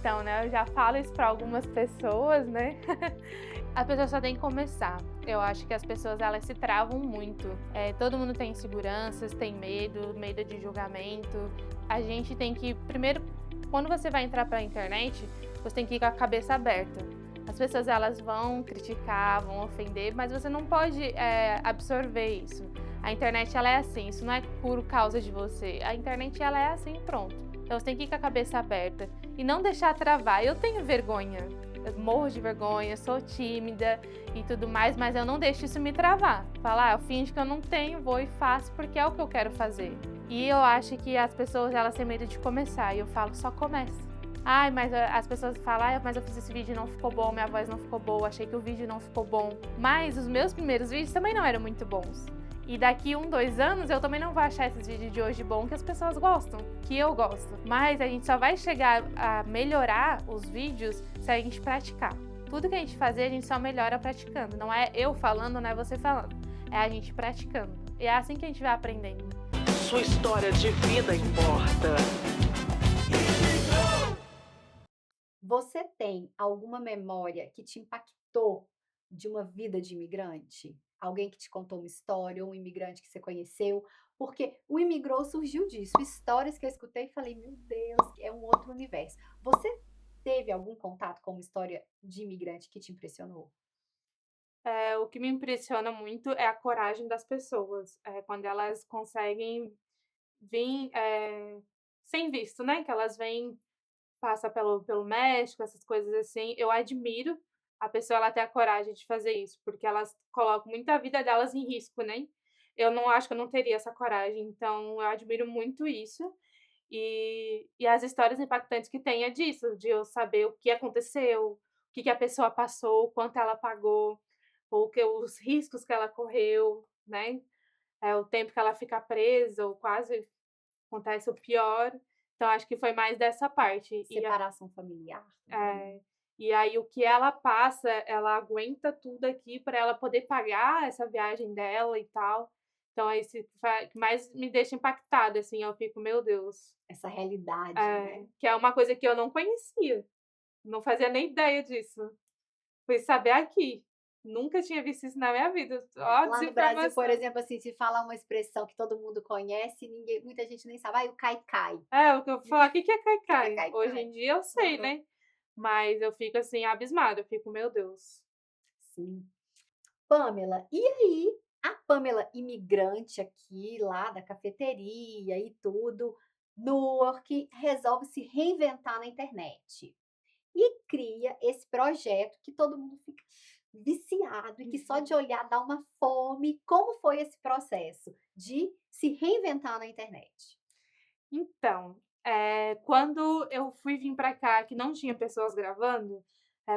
Então, né, eu já falo isso para algumas pessoas, né. A pessoa só tem que começar. Eu acho que as pessoas elas se travam muito. Todo mundo tem inseguranças, tem medo de julgamento. A gente tem que primeiro, quando você vai entrar para a internet, você tem que ir com a cabeça aberta. As pessoas elas vão criticar, vão ofender, mas você não pode, absorver isso. A internet ela é assim, isso não é por causa de você. A internet ela é assim, pronto. Então você tem que ir com a cabeça aberta e não deixar travar. Eu tenho vergonha, eu morro de vergonha, sou tímida e tudo mais, mas eu não deixo isso me travar. Falar, eu finjo que eu não tenho, vou e faço porque é o que eu quero fazer. E eu acho que as pessoas elas têm medo de começar e eu falo, só comece. Ai, mas as pessoas falam, ai, mas eu fiz esse vídeo e não ficou bom, minha voz não ficou boa, achei que o vídeo não ficou bom. Mas os meus primeiros vídeos também não eram muito bons. E daqui 2 anos eu também não vou achar esses vídeos de hoje bom que as pessoas gostam, que eu gosto. Mas a gente só vai chegar a melhorar os vídeos se a gente praticar. Tudo que a gente fazer, a gente só melhora praticando. Não é eu falando, não é você falando. É a gente praticando. E é assim que a gente vai aprendendo. Sua história de vida importa. Você tem alguma memória que te impactou de uma vida de imigrante? Alguém que te contou uma história ou um imigrante que você conheceu? Porque o Imigrou surgiu disso, histórias que eu escutei e falei: "Meu Deus, é um outro universo". Você teve algum contato com uma história de imigrante que te impressionou? O que me impressiona muito é a coragem das pessoas, quando elas conseguem vir, sem visto, né, que elas vêm, passa pelo México, essas coisas assim. Eu admiro a pessoa ela ter a coragem de fazer isso, porque elas colocam muito a vida delas em risco, né. Eu não acho que eu não teria essa coragem, então eu admiro muito isso. E as histórias impactantes que tem é disso, de eu saber o que aconteceu, o que a pessoa passou, o quanto ela pagou, ou que os riscos que ela correu, né, o tempo que ela fica presa ou quase acontece o pior. Então acho que foi mais dessa parte. Separação familiar também? É, e aí o que ela passa, ela aguenta tudo aqui para ela poder pagar essa viagem dela e tal. Então é isso que mais me deixa impactada, assim, eu fico: "Meu Deus". Essa realidade, né? Que é uma coisa que eu não conhecia, não fazia nem ideia disso. Fui saber aqui, nunca tinha visto isso na minha vida. Ó, Lá no Brasil, por desinformação. exemplo, assim, se fala uma expressão que todo mundo conhece, ninguém muita gente nem sabe, "Ai, o cai-cai". O que eu vou falar: "Que é O que que é cai-cai?". Hoje cai-cai? em dia eu sei, Aham. né, mas eu fico, assim, abismada, eu fico: "Meu Deus". Sim. Pamela, e aí a Pamela imigrante aqui, lá da cafeteria e tudo, Newark, resolve se reinventar na internet e cria esse projeto que todo mundo fica viciado e que só de olhar dá uma fome. Como foi esse processo de se reinventar na internet? Então, quando eu fui vim pra cá, que não tinha pessoas gravando,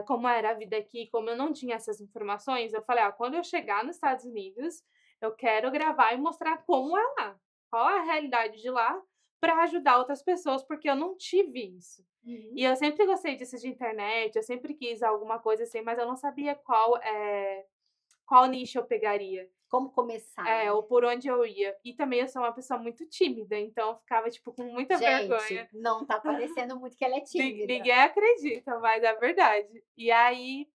como era a vida aqui, como eu não tinha essas informações, eu falei: "Ah, quando eu chegar nos Estados Unidos, eu quero gravar e mostrar como é lá, qual é a realidade de lá, para ajudar outras pessoas", porque eu não tive isso. Uhum. E eu sempre gostei disso de internet, eu sempre quis alguma coisa assim, mas eu não sabia qual nicho eu pegaria. Como começar, Ou né? por onde eu ia. E também eu sou uma pessoa muito tímida, então eu ficava, tipo, com muita Gente, vergonha. não tá parecendo muito que ela é Ninguém tímida. acredita, mas é verdade. E aí,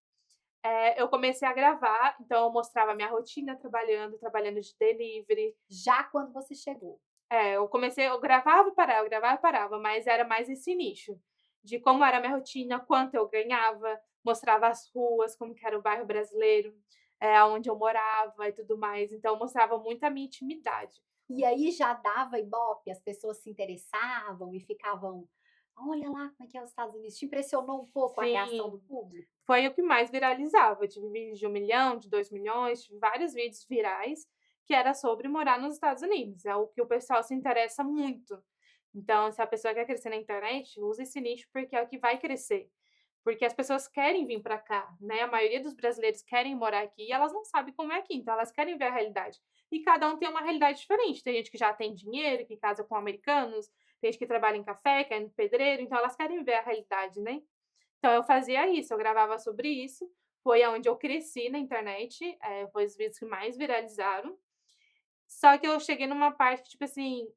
eu comecei a gravar, então eu mostrava a minha rotina trabalhando de delivery. Já quando você chegou. Eu gravava e parava, mas era mais esse nicho, de como era a minha rotina, quanto eu ganhava, mostrava as ruas, como que era o bairro brasileiro, aonde eu morava e tudo mais, então eu mostrava muito a minha intimidade. E aí já dava Ibope, as pessoas se interessavam e ficavam: "Olha lá como é que é os Estados Unidos". Te impressionou um pouco a reação do Sim. público? Foi o que mais viralizava. Eu tive vídeos de 1 milhão, de 2 milhões, tive vários vídeos virais que era sobre morar nos Estados Unidos, é o que o pessoal se interessa muito. Então, se a pessoa quer crescer na internet, usa esse nicho, porque é o que vai crescer. Porque as pessoas querem vir para cá, né, a maioria dos brasileiros querem morar aqui e elas não sabem como é aqui, então elas querem ver a realidade. E cada um tem uma realidade diferente, tem gente que já tem dinheiro, que casa com americanos, tem gente que trabalha em café, que é pedreiro, então elas querem ver a realidade, né. Então eu fazia isso, eu gravava sobre isso, foi aonde eu cresci na internet, foi os vídeos que mais viralizaram. Só que eu cheguei numa parte que, tipo assim,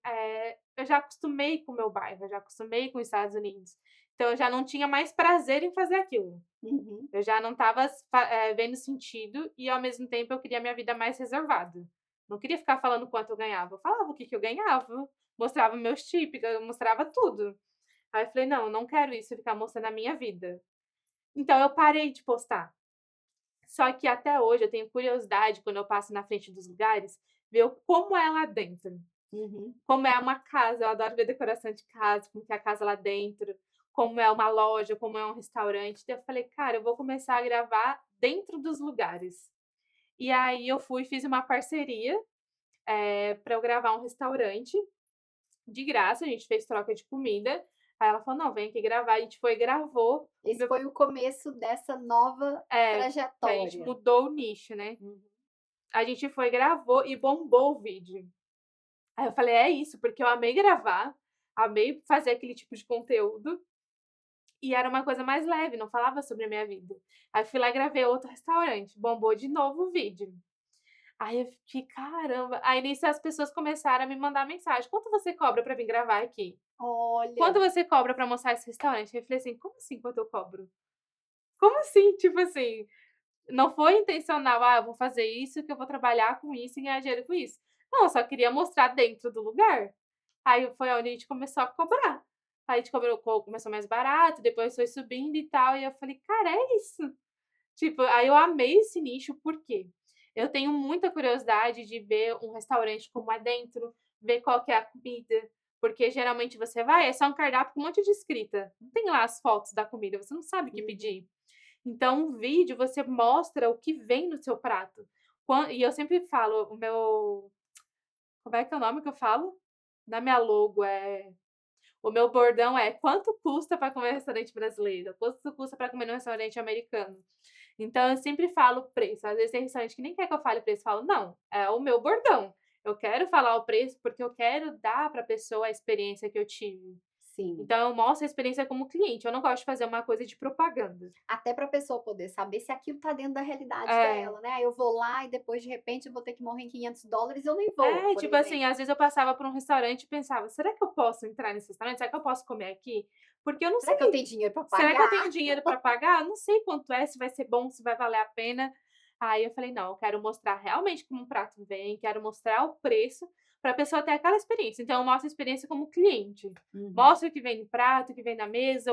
eu já acostumei com o meu bairro, eu já acostumei com os Estados Unidos, então eu já não tinha mais prazer em fazer aquilo. Uhum. Eu já não estava vendo sentido e, ao mesmo tempo, eu queria minha vida mais reservada. Não queria ficar falando quanto eu ganhava, eu falava o que que eu ganhava, mostrava meus tips, eu mostrava tudo. Aí eu falei: "Não, eu não quero isso, ficar mostrando a minha vida". Então eu parei de postar. Só que até hoje eu tenho curiosidade, quando eu passo na frente dos lugares, ver o como é lá dentro. Uhum. Como é uma casa, eu adoro ver decoração de casa, como que é a casa lá dentro, como é uma loja, como é um restaurante. Daí eu falei: "Cara, eu vou começar a gravar dentro dos lugares". E aí eu fui e fiz uma parceria, pra eu gravar um restaurante, de graça, a gente fez troca de comida. Aí ela falou: "Não, vem aqui gravar", a gente foi e gravou. Esse Meu foi o começo dessa nova que a gente trajetória. mudou o nicho, né. Uhum. A gente foi, gravou e bombou o vídeo. Aí eu falei: "É isso", porque eu amei gravar, amei fazer aquele tipo de conteúdo, e era uma coisa mais leve, não falava sobre a minha vida. Aí fui lá e gravei outro restaurante, bombou de novo o vídeo. Aí eu fiquei: "Caramba". Aí nisso as pessoas começaram a me mandar mensagem: "Quanto você cobra pra vir gravar aqui? Quanto Olha, você cobra pra mostrar esse restaurante?". Aí eu falei assim: "Como assim quanto eu cobro? Como assim?". Tipo assim, não foi intencional: "Ah, eu vou fazer isso, que eu vou trabalhar com isso e ganhar dinheiro com isso". Não, eu só queria mostrar dentro do lugar. Aí foi onde a gente começou a cobrar. Aí a gente começou mais barato, depois foi subindo e tal, e eu falei: "Cara, é isso". Tipo, aí eu amei esse nicho, por quê? Eu tenho muita curiosidade de ver um restaurante como é dentro, ver qual que é a comida, porque geralmente você vai, é só um cardápio com um monte de escrita, não tem lá as fotos da comida, você não sabe o que uhum. pedir. Então, um vídeo você mostra o que vem no seu prato. E eu sempre falo, o meu, como é que é o nome que eu falo? Na minha logo, o meu bordão é: "Quanto custa para comer em restaurante brasileiro? Quanto custa para comer num restaurante americano?". Então eu sempre falo o preço, às vezes tem restaurante que nem quer que eu fale o preço, eu falo: "Não, é o meu bordão, eu quero falar o preço, porque eu quero dar para a pessoa a experiência que eu tive". Sim. Então eu mostro a experiência como cliente, eu não gosto de fazer uma coisa de propaganda. Até para a pessoa poder saber se aquilo tá dentro da realidade É. dela, né. Eu vou lá e depois de repente eu vou ter que morrer em $500, eu nem vou, por Tipo assim, exemplo. às vezes eu passava por um restaurante e pensava: "Será que eu posso entrar nesse restaurante? Será que eu posso comer aqui?". Porque eu não Será que eu sei. tenho dinheiro para Será que eu pagar? tenho dinheiro para pagar? Não sei quanto é, se vai ser bom, se vai valer a pena. Aí eu falei: "Não, eu quero mostrar realmente como um prato vem, quero mostrar o preço, para a pessoa ter aquela experiência". Então eu mostro a experiência como cliente. Uhum. Mostro o que vem no prato, o que vem na mesa,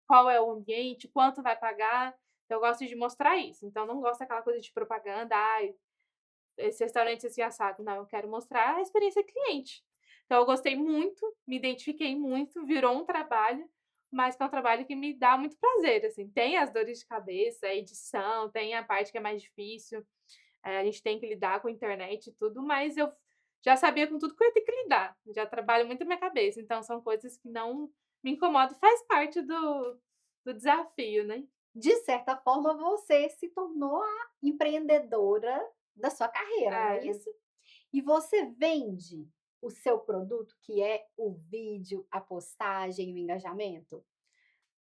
qual é o ambiente, quanto vai pagar. Então eu gosto de mostrar isso. Então eu não gosto daquela coisa de propaganda: "Ai, esse restaurante assim assado". Não, eu quero mostrar a experiência cliente. Então eu gostei muito, me identifiquei muito, virou um trabalho, mas que é um trabalho que me dá muito prazer, assim. Tem as dores de cabeça, a edição, tem a parte que é mais difícil, a gente tem que lidar com a internet e tudo, mas eu já sabia com tudo que eu ia ter que lidar, já trabalho muito a minha cabeça, então são coisas que não me incomodam, faz parte do desafio, né. De certa forma, você se tornou a empreendedora da sua carreira, não é É. isso? E você vende o seu produto, que é o vídeo, a postagem, o engajamento?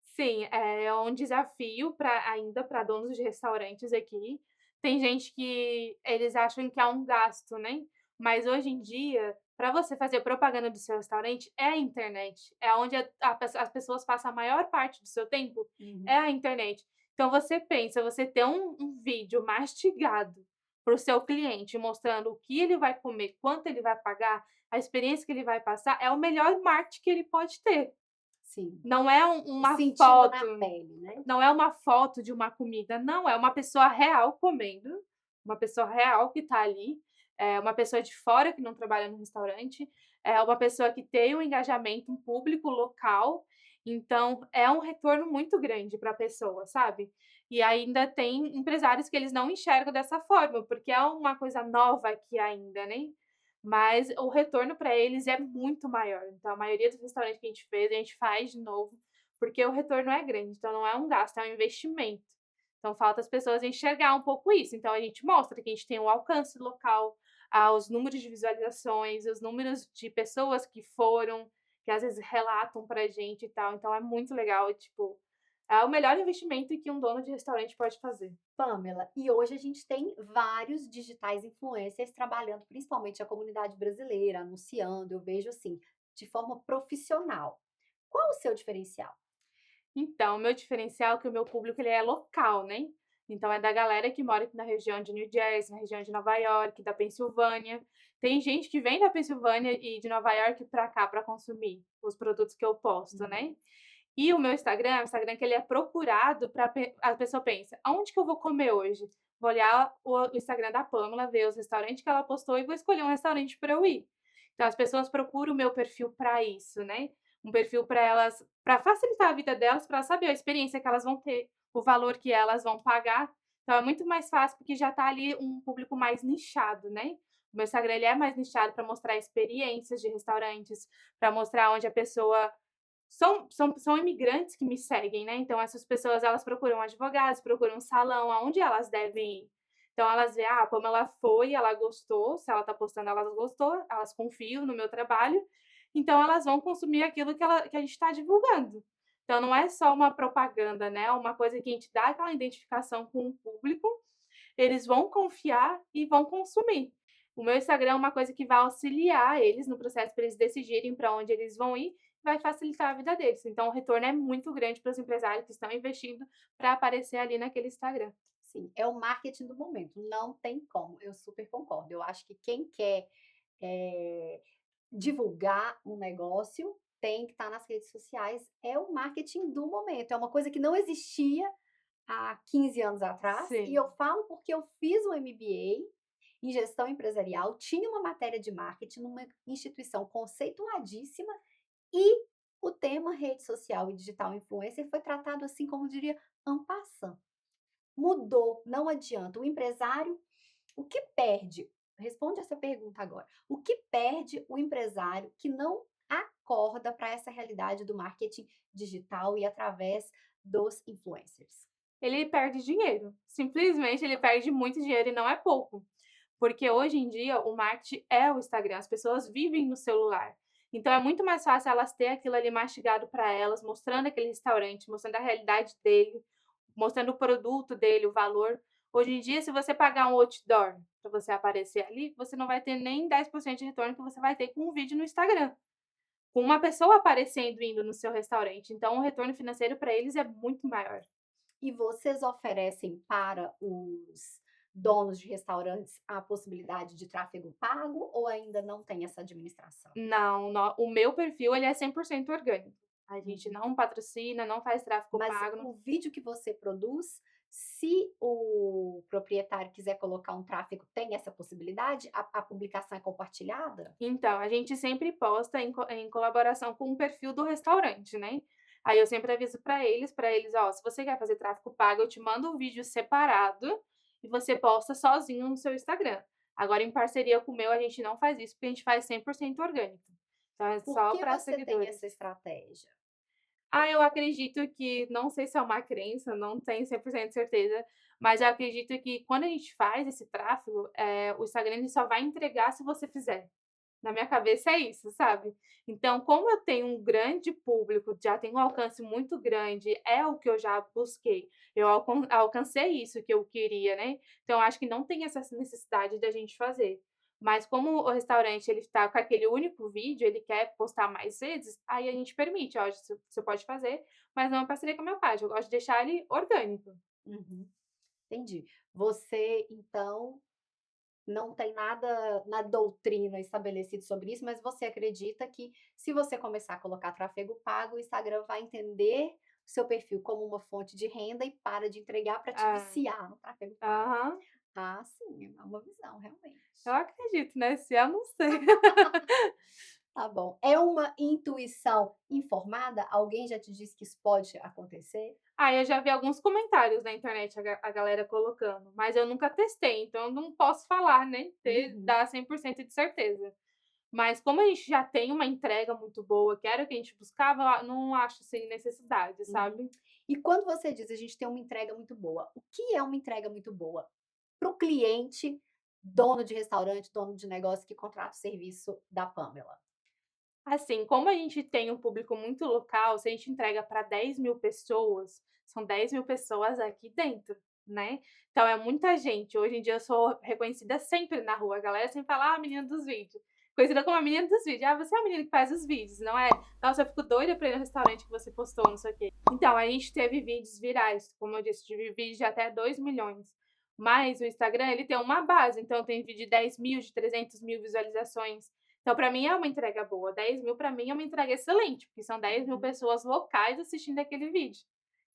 Sim, é um desafio para donos de restaurantes aqui. Tem gente que eles acham que é um gasto, né, mas hoje em dia, para você fazer propaganda do seu restaurante, é a internet, é onde as pessoas passam a maior parte do seu tempo, é Uhum. a internet. Então você pensa, você ter um vídeo mastigado para o seu cliente, mostrando o que ele vai comer, quanto ele vai pagar, a experiência que ele vai passar, é o melhor marketing que ele pode ter. Sim. Não é E uma sentindo na foto, pele, né? não é uma foto de uma comida, não, é uma pessoa real comendo, uma pessoa real que está ali, é uma pessoa de fora que não trabalha no restaurante, é uma pessoa que tem um engajamento, um público local, então é um retorno muito grande para a pessoa, sabe. E ainda tem empresários que eles não enxergam dessa forma, porque é uma coisa nova aqui ainda, né, mas o retorno para eles é muito maior. Então a maioria dos restaurantes que a gente fez, a gente faz de novo, porque o retorno é grande, então não é um gasto, é um investimento. Então falta as pessoas enxergar um pouco isso, então a gente mostra que a gente tem um alcance local, os números de visualizações, os números de pessoas que foram, que às vezes relatam pra gente e tal, então é muito legal, tipo, É o melhor investimento que um dono de restaurante pode fazer. Pamela, e hoje a gente tem vários digitais influencers trabalhando, principalmente a comunidade brasileira, anunciando, eu vejo assim, de forma profissional. Qual o seu diferencial? Então, o meu diferencial é que o meu público ele é local, né? Então é da galera que mora aqui na região de New Jersey, na região de Nova York, da Pensilvânia. Tem gente que vem da Pensilvânia e de Nova York para cá para consumir os produtos que eu posto, Uhum. né? E o meu Instagram é um Instagram que ele é procurado para a pessoa pensa: "Aonde que eu vou comer hoje?". Vou olhar o Instagram da Pamela, ver os restaurantes que ela postou e vou escolher um restaurante para eu ir. Então as pessoas procuram o meu perfil para isso, né, um perfil para elas para facilitar a vida delas, para saber a experiência que elas vão ter, o valor que elas vão pagar. Então é muito mais fácil, porque já está ali um público mais nichado, né. O meu Instagram ele é mais nichado para mostrar experiências de restaurantes, para mostrar onde a pessoa são imigrantes que me seguem, né, então essas pessoas elas procuram advogados, procuram um salão, aonde elas devem ir. Então elas veem: "Ah, a Pamela foi, ela gostou", se ela tá postando, elas gostou, elas confiam no meu trabalho, então elas vão consumir aquilo que a gente está divulgando. Então não é só uma propaganda, né, é uma coisa que a gente dá aquela identificação com o público, eles vão confiar e vão consumir. O meu Instagram é uma coisa que vai auxiliar eles no processo para eles decidirem para onde eles vão ir, vai facilitar a vida deles. Então o retorno é muito grande para os empresários que estão investindo para aparecer ali naquele Instagram. Sim, é o marketing do momento, não tem como, eu super concordo. Eu acho que quem quer, eh, divulgar um negócio tem que estar nas redes sociais, é o marketing do momento, é uma coisa que não existia há 15 anos atrás, e eu Sim. falo porque eu fiz um MBA em gestão empresarial, tinha uma matéria de marketing numa instituição conceituadíssima e o tema rede social e digital influencer foi tratado assim, como diria, en passant. Mudou, não adianta. O empresário, o que perde? Responde essa pergunta agora. O que perde o empresário que não acorda para essa realidade do marketing digital e através dos influencers? Ele perde dinheiro, simplesmente ele perde muito dinheiro e não é pouco. Porque hoje em dia o marketing é o Instagram, as pessoas vivem no celular. Então é muito mais fácil elas ter aquilo ali mastigado para elas, mostrando aquele restaurante, mostrando a realidade dele, mostrando o produto dele, o valor. Hoje em dia, se você pagar um outdoor para você aparecer ali, você não vai ter nem 10% de retorno que você vai ter com um vídeo no Instagram, com uma pessoa aparecendo indo no seu restaurante. Então o retorno financeiro para eles é muito maior. E vocês oferecem para os donos de restaurantes a possibilidade de tráfego pago ou ainda não tem essa administração? Não, o meu perfil ele é 100% orgânico. A gente Uhum. não patrocina, não faz tráfego Mas pago. o vídeo que você produz, se o proprietário quiser colocar um tráfego, tem essa possibilidade? A publicação é compartilhada? Então, a gente sempre posta em colaboração com o perfil do restaurante, né. Aí eu sempre aviso para eles: "Ó, se você quer fazer tráfego pago, eu te mando um vídeo separado e você posta sozinho no seu Instagram. Agora em parceria com o meu, a gente não faz isso, porque a gente faz 100% orgânico. Então é Por só que para você tem seguidores". essa estratégia? Eu acredito que não sei se é uma crença, não tenho 100% certeza, mas eu acredito que quando a gente faz esse tráfego, o Instagram ele só vai entregar se você fizer. Na minha cabeça é isso, sabe. Então, como eu tenho um grande público, já tenho um alcance muito grande, é o que eu já busquei, eu alcancei isso que eu queria, né, então eu acho que não tem essa necessidade da gente fazer. Mas como o restaurante ele está com aquele único vídeo, ele quer postar mais vezes, aí a gente permite: "Ó, você pode fazer, mas não em parceria com a minha página", eu gosto de deixar ele orgânico. Uhum, entendi. Você, então, não tem nada na doutrina estabelecido sobre isso, mas você acredita que se você começar a colocar tráfego pago, o Instagram vai entender o seu perfil como uma fonte de renda e para de entregar para te É. viciar no tráfego pago. Aham. Ah, sim, é uma visão, Eu realmente. acredito, né, se eu não sei. Tá bom. É uma intuição informada? Alguém já te disse que isso pode acontecer? Eu já vi alguns comentários na internet a galera colocando, mas eu nunca testei, então eu não posso falar, né, Uhum, dar 100% de certeza. Mas como a gente já tem uma entrega muito boa, que era o que a gente buscava, não acho, assim, necessidade, uhum. sabe. E quando você diz: "A gente tem uma entrega muito boa", o que é uma entrega muito boa? Para o cliente, dono de restaurante, dono de negócio que contrata o serviço da Pamela. Assim, como a gente tem um público muito local, se a gente entrega para 10.000 pessoas, são 10.000 pessoas aqui dentro, né. Então é muita gente. Hoje em dia eu sou reconhecida sempre na rua, a galera sempre fala: "Ah, a menina dos vídeos", conhecida como a menina dos vídeos. "Ah, você é a menina que faz os vídeos, não é? Nossa, eu fico doida pra ir no restaurante que você postou, não sei o quê". Então, a gente teve vídeos virais, como eu disse, tive vídeos de até 2.000.000. Mas o Instagram, ele tem uma base, então tem vídeo de 10.000, de 300.000 visualizações. Então, para mim é uma entrega boa. 10.000 para mim é uma entrega excelente, porque são 10.000 Uhum. pessoas locais assistindo aquele vídeo,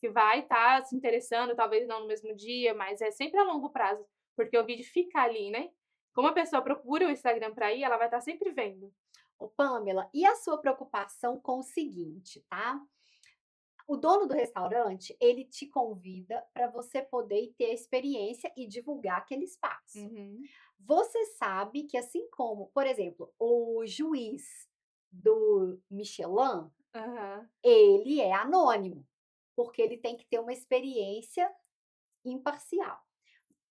que vai estar se interessando, talvez não no mesmo dia, mas é sempre a longo prazo, porque o vídeo fica ali, né. Como a pessoa procura o Instagram para ir, ela vai estar sempre vendo. Ô Pamela, e a sua preocupação com o seguinte, tá? O dono do restaurante, ele te convida para você poder ter a experiência e divulgar aquele espaço. Uhum. Você sabe que assim como, por exemplo, o juiz do Michelin, Aham. ele é anônimo, porque ele tem que ter uma experiência imparcial.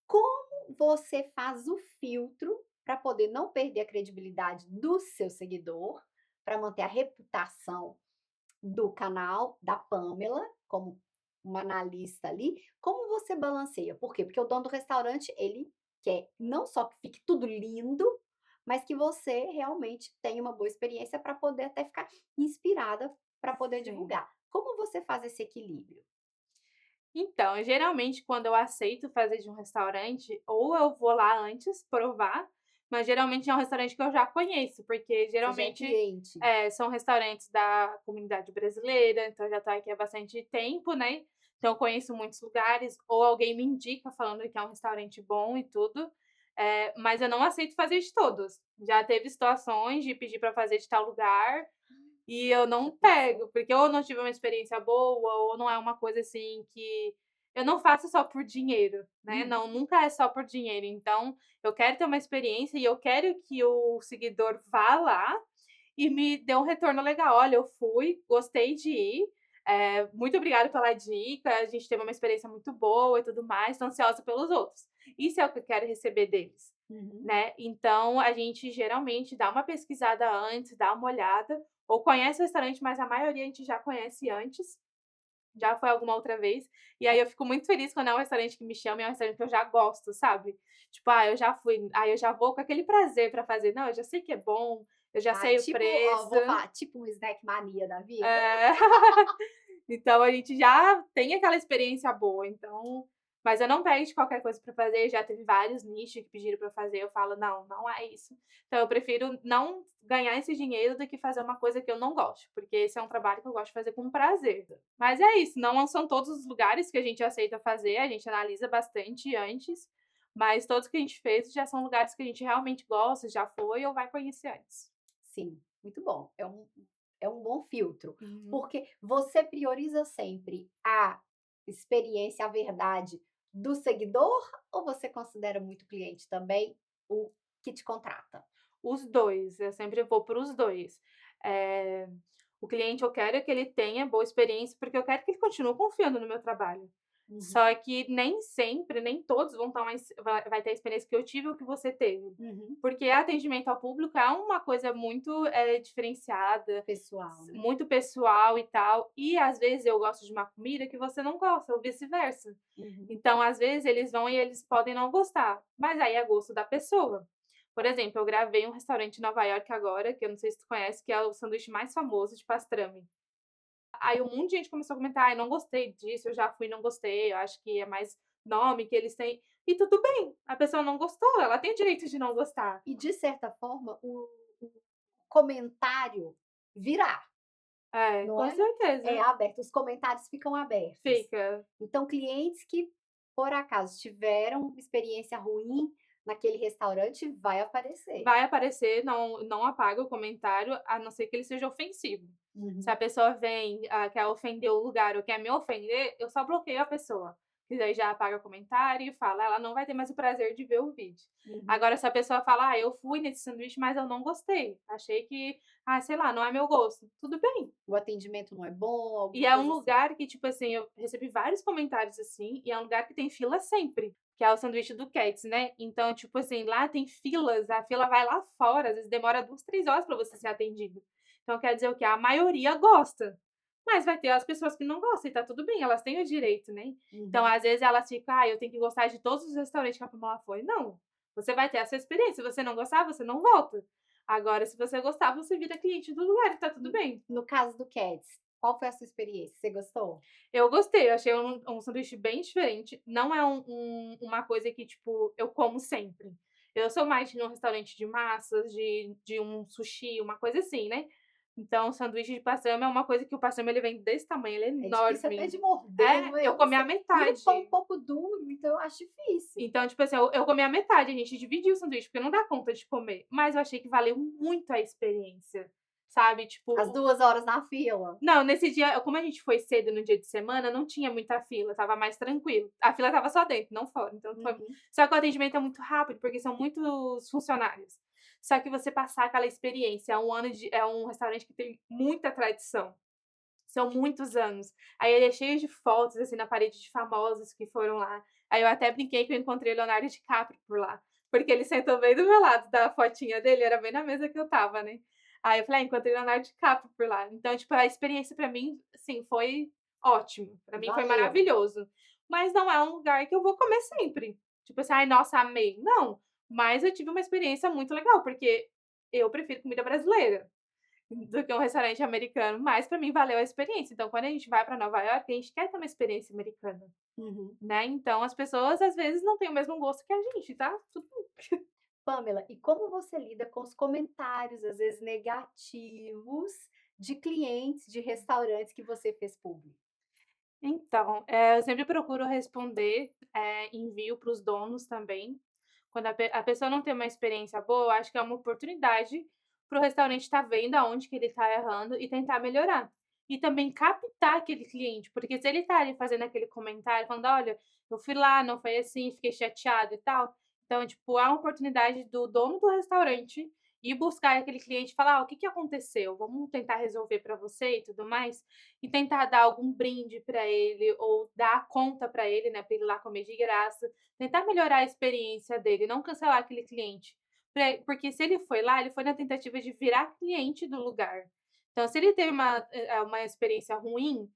Como você faz o filtro para poder não perder a credibilidade do seu seguidor, para manter a reputação do canal da Pamela, como uma analista ali, como você balanceia? Por quê? Porque o dono do restaurante, ele quer não só que fique tudo lindo, mas que você realmente tenha uma boa experiência para poder até ficar inspirada para poder Sim. divulgar. Como você faz esse equilíbrio? Então, geralmente quando eu aceito fazer de um restaurante, ou eu vou lá antes provar, mas geralmente é um restaurante que eu já conheço, porque Você já é geralmente, cliente. são restaurantes da comunidade brasileira, então eu já tô aqui há bastante tempo, né, então eu conheço muitos lugares, ou alguém me indica falando que é um restaurante bom e tudo, mas eu não aceito fazer de todos. Já teve situações de pedir para fazer de tal lugar, e eu Já não pensou? pego, porque ou eu não tive uma experiência boa, ou não é uma coisa, assim, que eu não faço só por dinheiro, né, Uhum. não, nunca é só por dinheiro. Então, eu quero ter uma experiência e eu quero que o seguidor vá lá e me dê um retorno legal. "Olha, eu fui, gostei de ir, muito obrigada pela dica, a gente teve uma experiência muito boa e tudo mais, tô ansiosa pelos outros". Isso é o que eu quero receber deles, Uhum. né. Então a gente geralmente dá uma pesquisada antes, dá uma olhada, ou conhece o restaurante, mas a maioria a gente já conhece antes, já foi alguma outra vez, e aí eu fico muito feliz quando é um restaurante que me chama e é um restaurante que eu já gosto, sabe. Tipo, eu já fui, aí eu já vou com aquele prazer pra fazer. Não, eu já sei que é bom, eu já Ah, sei o tipo, ó, preço. vou falar, tipo um Snack Mania da vida? É. Então a gente já tem aquela experiência boa, então, mas eu não pego de qualquer coisa pra fazer, já teve vários nichos que pediram pra eu fazer, eu falo: "Não, não é isso". Então eu prefiro não ganhar esse dinheiro do que fazer uma coisa que eu não gosto, porque esse é um trabalho que eu gosto de fazer com prazer. Mas é isso, não são todos os lugares que a gente aceita fazer, a gente analisa bastante antes, mas todos que a gente fez já são lugares que a gente realmente gosta, já foi ou vai conhecer antes. Sim, muito bom. É um bom filtro, Uhum. porque você prioriza sempre a experiência, a verdade do seguidor ou você considera muito cliente também o que te contrata? Os 2, eu sempre vou para os 2. Eh, o cliente eu quero que ele tenha boa experiência, porque eu quero que ele continue confiando no meu trabalho. Uhum, Só que nem sempre, nem todos vão estar mais vai ter a experiência que eu tive ou que você teve. uhum. Porque atendimento ao público é uma coisa muito, diferenciada, Pessoal, né? muito pessoal e tal, e às vezes eu gosto de uma comida que você não gosta ou vice-versa. Uhum, Então, às vezes, eles vão e eles podem não gostar, mas aí é gosto da pessoa. Por exemplo, eu gravei um restaurante em Nova York agora, que eu não sei se tu conhece, que é o sanduíche mais famoso de pastrame. Aí um monte de gente começou a comentar: "Ai, não gostei disso, eu já fui e não gostei, eu acho que é mais nome que eles têm". E tudo bem, a pessoa não gostou, ela tem o direito de não gostar. e de certa forma o comentário virá, É, não com é? É certeza. aberto, os comentários ficam abertos. Fica. Então clientes que, por acaso, tiveram uma experiência ruim naquele restaurante, vai aparecer. Vai aparecer, não apaga o comentário, a não ser que ele seja ofensivo. Se a Uhum, pessoa vem, quer ofender o lugar ou quer me ofender, eu só bloqueio a pessoa. Que daí já apaga o comentário e fala, ela não vai ter mais o prazer de ver o vídeo. uhum. Agora, se a pessoa fala: "Ah, eu fui nesse sanduíche, mas eu não gostei, achei que, sei lá, não é meu gosto", tudo bem. O atendimento não é bom, E alguma é um coisa assim. lugar que, tipo assim, eu recebi vários comentários assim, e é um lugar que tem fila sempre, que é o sanduíche do Cats, né. Então, tipo assim, lá tem filas, a fila vai lá fora, às vezes demora 2, 3 horas pra você ser atendido. Então quer dizer o quê? A maioria gosta, mas vai ter as pessoas que não gostam e tá tudo bem, elas têm o direito, né. Então Uhum. às vezes elas ficam: "Ai, eu tenho que gostar de todos os restaurantes que a Pamela foi". Não, você vai ter a sua experiência, se você não gostar, você não volta. Agora se você gostar, você vira cliente do lugar e tá tudo bem. No caso do Cats, qual foi a sua experiência? Você gostou? Eu gostei, eu achei um sanduíche bem diferente, não é uma coisa que, tipo, eu como sempre. Eu sou mais de ir num restaurante de massas, de um sushi, uma coisa assim, né. Então sanduíche de pastrama é uma coisa que o pastrama ele vem desse tamanho, ele é É difícil até enorme. de morder, É, não é? eu Eu não comi a sei. E o pão um metade. pouco duro, então eu acho difícil. Então, tipo assim, eu comi a metade, a gente dividiu o sanduíche, porque não dá conta de comer, mas eu achei que valeu muito a experiência, sabe, As tipo 2 horas na fila. não, nesse dia, como a gente foi cedo no dia de semana, não tinha muita fila, estava mais tranquilo. A fila estava só dentro, não fora, então foi Uhum. só que o atendimento é muito rápido, porque são muitos funcionários. Só que você passar aquela experiência, é um restaurante que tem muita tradição, são muitos anos. Aí ele é cheio de fotos, assim, na parede de famosos que foram lá. Aí eu até brinquei que eu encontrei Leonardo DiCaprio por lá, porque ele sentou bem do meu lado da fotinha dele, era bem na mesa que eu estava, né. Aí eu falei: "Ah, encontrei Leonardo DiCaprio por lá". Então, tipo, a experiência pra mim, assim, foi ótimo, pra mim foi Valeu. maravilhoso. Mas não é um lugar que eu vou comer sempre. Tipo assim: "Ai, nossa, amei", não. Mas eu tive uma experiência muito legal, porque eu prefiro comida brasileira do que um restaurante americano, mas pra mim valeu a experiência. Então, quando a gente vai pra Nova Iorque, a gente quer ter uma experiência americana, Uhum. né. Então as pessoas, às vezes, não têm o mesmo gosto que a gente, tá tudo bem. Pamela, e como você lida com os comentários, às vezes negativos, de clientes de restaurantes que você fez publi? Então, eu sempre procuro responder, envio para os donos também. Quando a pessoa não tem uma experiência boa, eu acho que é uma oportunidade para o restaurante estar vendo aonde que ele está errando e tentar melhorar. E também captar aquele cliente, porque se ele está ali fazendo aquele comentário, falando: "Olha, eu fui lá, não foi assim, fiquei chateado e tal". Então, tipo, é uma oportunidade do dono do restaurante ir buscar aquele cliente e falar: "Ah, o que que aconteceu? Vamos tentar resolver para você e tudo mais". E tentar dar algum brinde para ele ou dar a conta para ele, né, para ele ir lá comer de graça, tentar melhorar a experiência dele, não cancelar aquele cliente. Porque se ele foi lá, ele foi na tentativa de virar cliente do lugar. Então se ele teve uma experiência ruim,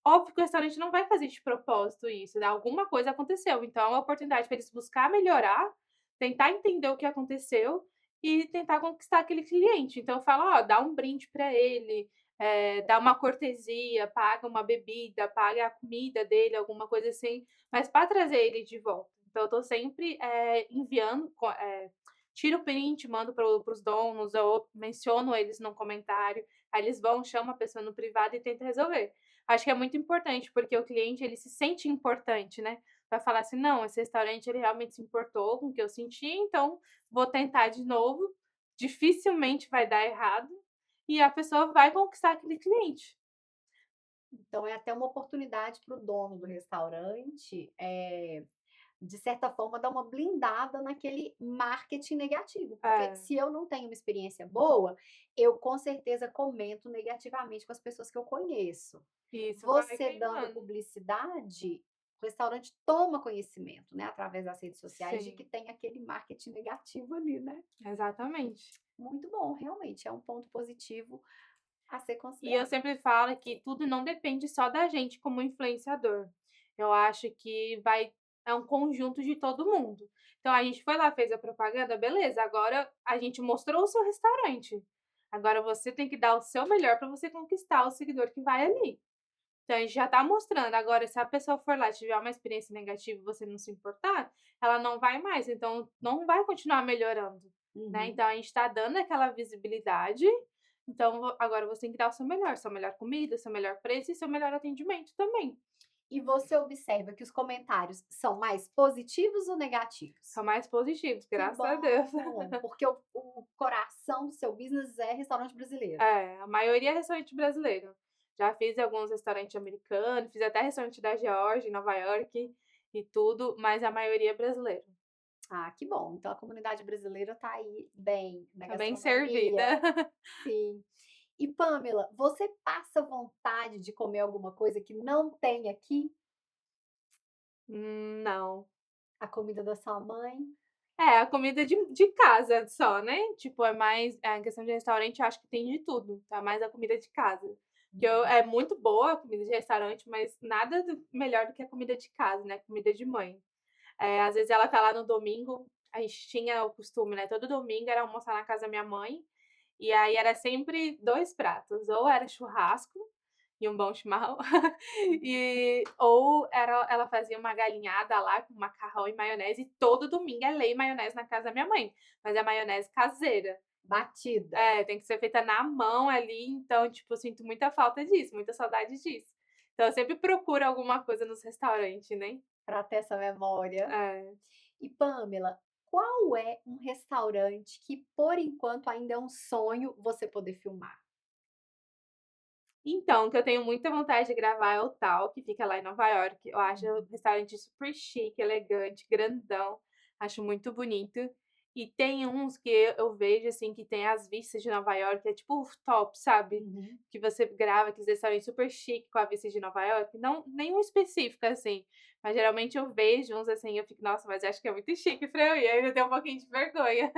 óbvio que o restaurante não vai fazer de propósito isso, né, alguma coisa aconteceu, então é uma oportunidade para eles buscar melhorar, tentar entender o que aconteceu e tentar conquistar aquele cliente. Então eu falo: "Ó, dá um brinde para ele, dá uma cortesia, paga uma bebida, paga a comida dele, alguma coisa assim, mas para trazer ele de volta". Então eu tô sempre, enviando, tiro o print, mando para os donos ou menciono eles num comentário, aí eles vão, chamam a pessoa no privado e tenta resolver. Acho que é muito importante, porque o cliente ele se sente importante, né, vai falar assim: "Não, esse restaurante ele realmente se importou com o que eu senti, então vou tentar de novo", dificilmente vai dar errado, e a pessoa vai conquistar aquele cliente. Então é até uma oportunidade para o dono do restaurante, de certa forma, dar uma blindada naquele marketing negativo, porque É, se eu não tenho uma experiência boa, eu com certeza comento negativamente com as pessoas que eu conheço. isso vai Você dando queimando. publicidade, o restaurante toma conhecimento, né, através das redes sociais, de que Sim, tem aquele marketing negativo ali, né. exatamente. Muito bom, realmente é um ponto positivo a ser E eu considerado. sempre falo que tudo não depende só da gente como influenciador. Eu acho que é um conjunto de todo mundo. Então a gente foi lá, fez a propaganda, beleza, agora a gente mostrou o seu restaurante. Agora você tem que dar o seu melhor para você conquistar o seguidor que vai ali. Então a gente já tá mostrando, agora se a pessoa for lá e tiver uma experiência negativa e você não se importar, ela não vai mais, então não vai continuar melhorando, né. Uhum. Então a gente tá dando aquela visibilidade, então agora você tem que dar o sua melhor comida, seu melhor preço e seu melhor atendimento também. E você observa que os comentários são mais positivos ou negativos? São mais positivos, Que graças a Deus. bom, porque o coração do seu business é restaurante brasileiro. É, a maioria é restaurante brasileiro. Já fiz alguns restaurantes americanos, fiz até restaurante da Geórgia, em Nova York e tudo, mas a maioria é brasileiro. Ah, que bom. Então a comunidade brasileira está aí bem na Tá bem servida. gastronomia. Sim. E Pamela, você passa vontade de comer alguma coisa que não tem aqui? Não. A comida da sua mãe? É, a comida de casa só, né, tipo, é mais em questão de restaurante, eu acho que tem de tudo, tá, mais a comida de casa. Que eu Uhum. é muito boa a comida de restaurante, mas nada melhor do que a comida de casa, né, comida de mãe. Às vezes ela tá lá no domingo, a gente tinha o costume, né, todo domingo era almoçar na casa da minha mãe, e aí era sempre 2 pratos, ou era churrasco e um bom chimarrão, ou ela fazia uma galinhada lá com macarrão e maionese, e todo domingo é lei maionese na casa da minha mãe, mas é maionese caseira. Batida, É, tem que ser feita na mão ali, então, tipo, eu sinto muita falta disso, muita saudade disso. Então eu sempre procuro alguma coisa nos restaurantes, né. para ter essa memória. É. E Pamela, qual é um restaurante que por enquanto ainda é um sonho você poder filmar? Então, o que eu tenho muita vontade de gravar é o Tal, que fica lá em Nova York. Eu acho um Uhum. restaurante super chique, elegante, grandão, acho muito bonito. E tem uns que eu vejo, assim, que tem as vistas de Nova York, é tipo rooftop, sabe? Uhum. Que você grava aqueles restaurantes super chique com a vista de Nova York. Não, nenhum específico, assim. Mas geralmente eu vejo uns assim, eu fico, nossa, mas eu acho que é muito chique pra eu ir. Aí eu tenho um pouquinho de vergonha.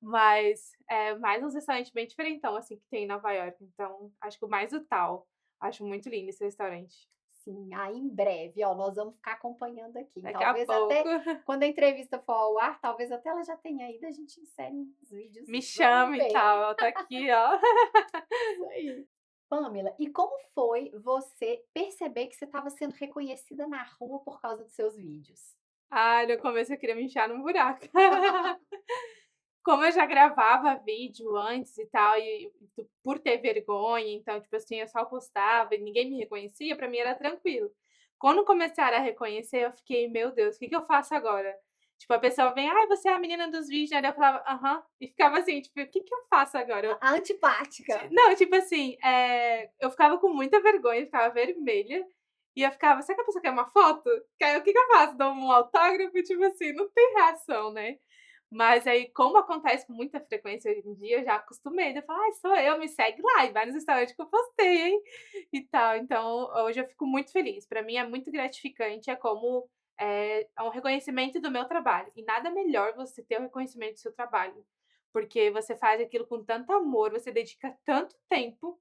Mas é mais uns restaurantes bem diferentão, assim, que tem em Nova York. Então, acho que o mais o Tal. Acho muito lindo esse restaurante. Sim, aí em breve, ó, nós vamos ficar acompanhando aqui. Daqui a Talvez pouco. até quando a entrevista for ao ar, talvez até ela já tenha ido, a gente insere uns Me videozinhos. Vamos chama e ver. tal. Ela tá aqui, ó. Isso aí. Pamela, e como foi você perceber que você estava sendo reconhecida na rua por causa dos seus vídeos? Ai, no começo eu queria me enfiar num buraco. Como eu já gravava vídeo antes e tal, e por ter vergonha, então, tipo assim, eu só postava e ninguém me reconhecia, pra mim era tranquilo. Quando começaram a reconhecer, eu fiquei: "Meu Deus, o que que eu faço agora?". Tipo, a pessoa vem: "Ai, você é a menina dos vídeos, né?". Daí eu falava: "Aham", e ficava assim, tipo: "O que que eu faço agora?". A antipática. Não, tipo assim, eu ficava com muita vergonha, ficava vermelha, e eu ficava: "Será que a pessoa quer uma foto?". Que aí o que que eu faço? Dou um autógrafo? Tipo assim, não tem reação, né. Mas aí, como acontece com muita frequência hoje em dia, eu já acostumei, daí eu falo: "Ai, sou eu, me segue lá", e vai nos restaurantes que eu postei, hein, e tal. Então, hoje eu fico muito feliz, pra mim é muito gratificante, é como, é um reconhecimento do meu trabalho, e nada melhor você ter o reconhecimento do seu trabalho, porque você faz aquilo com tanto amor, você dedica tanto tempo,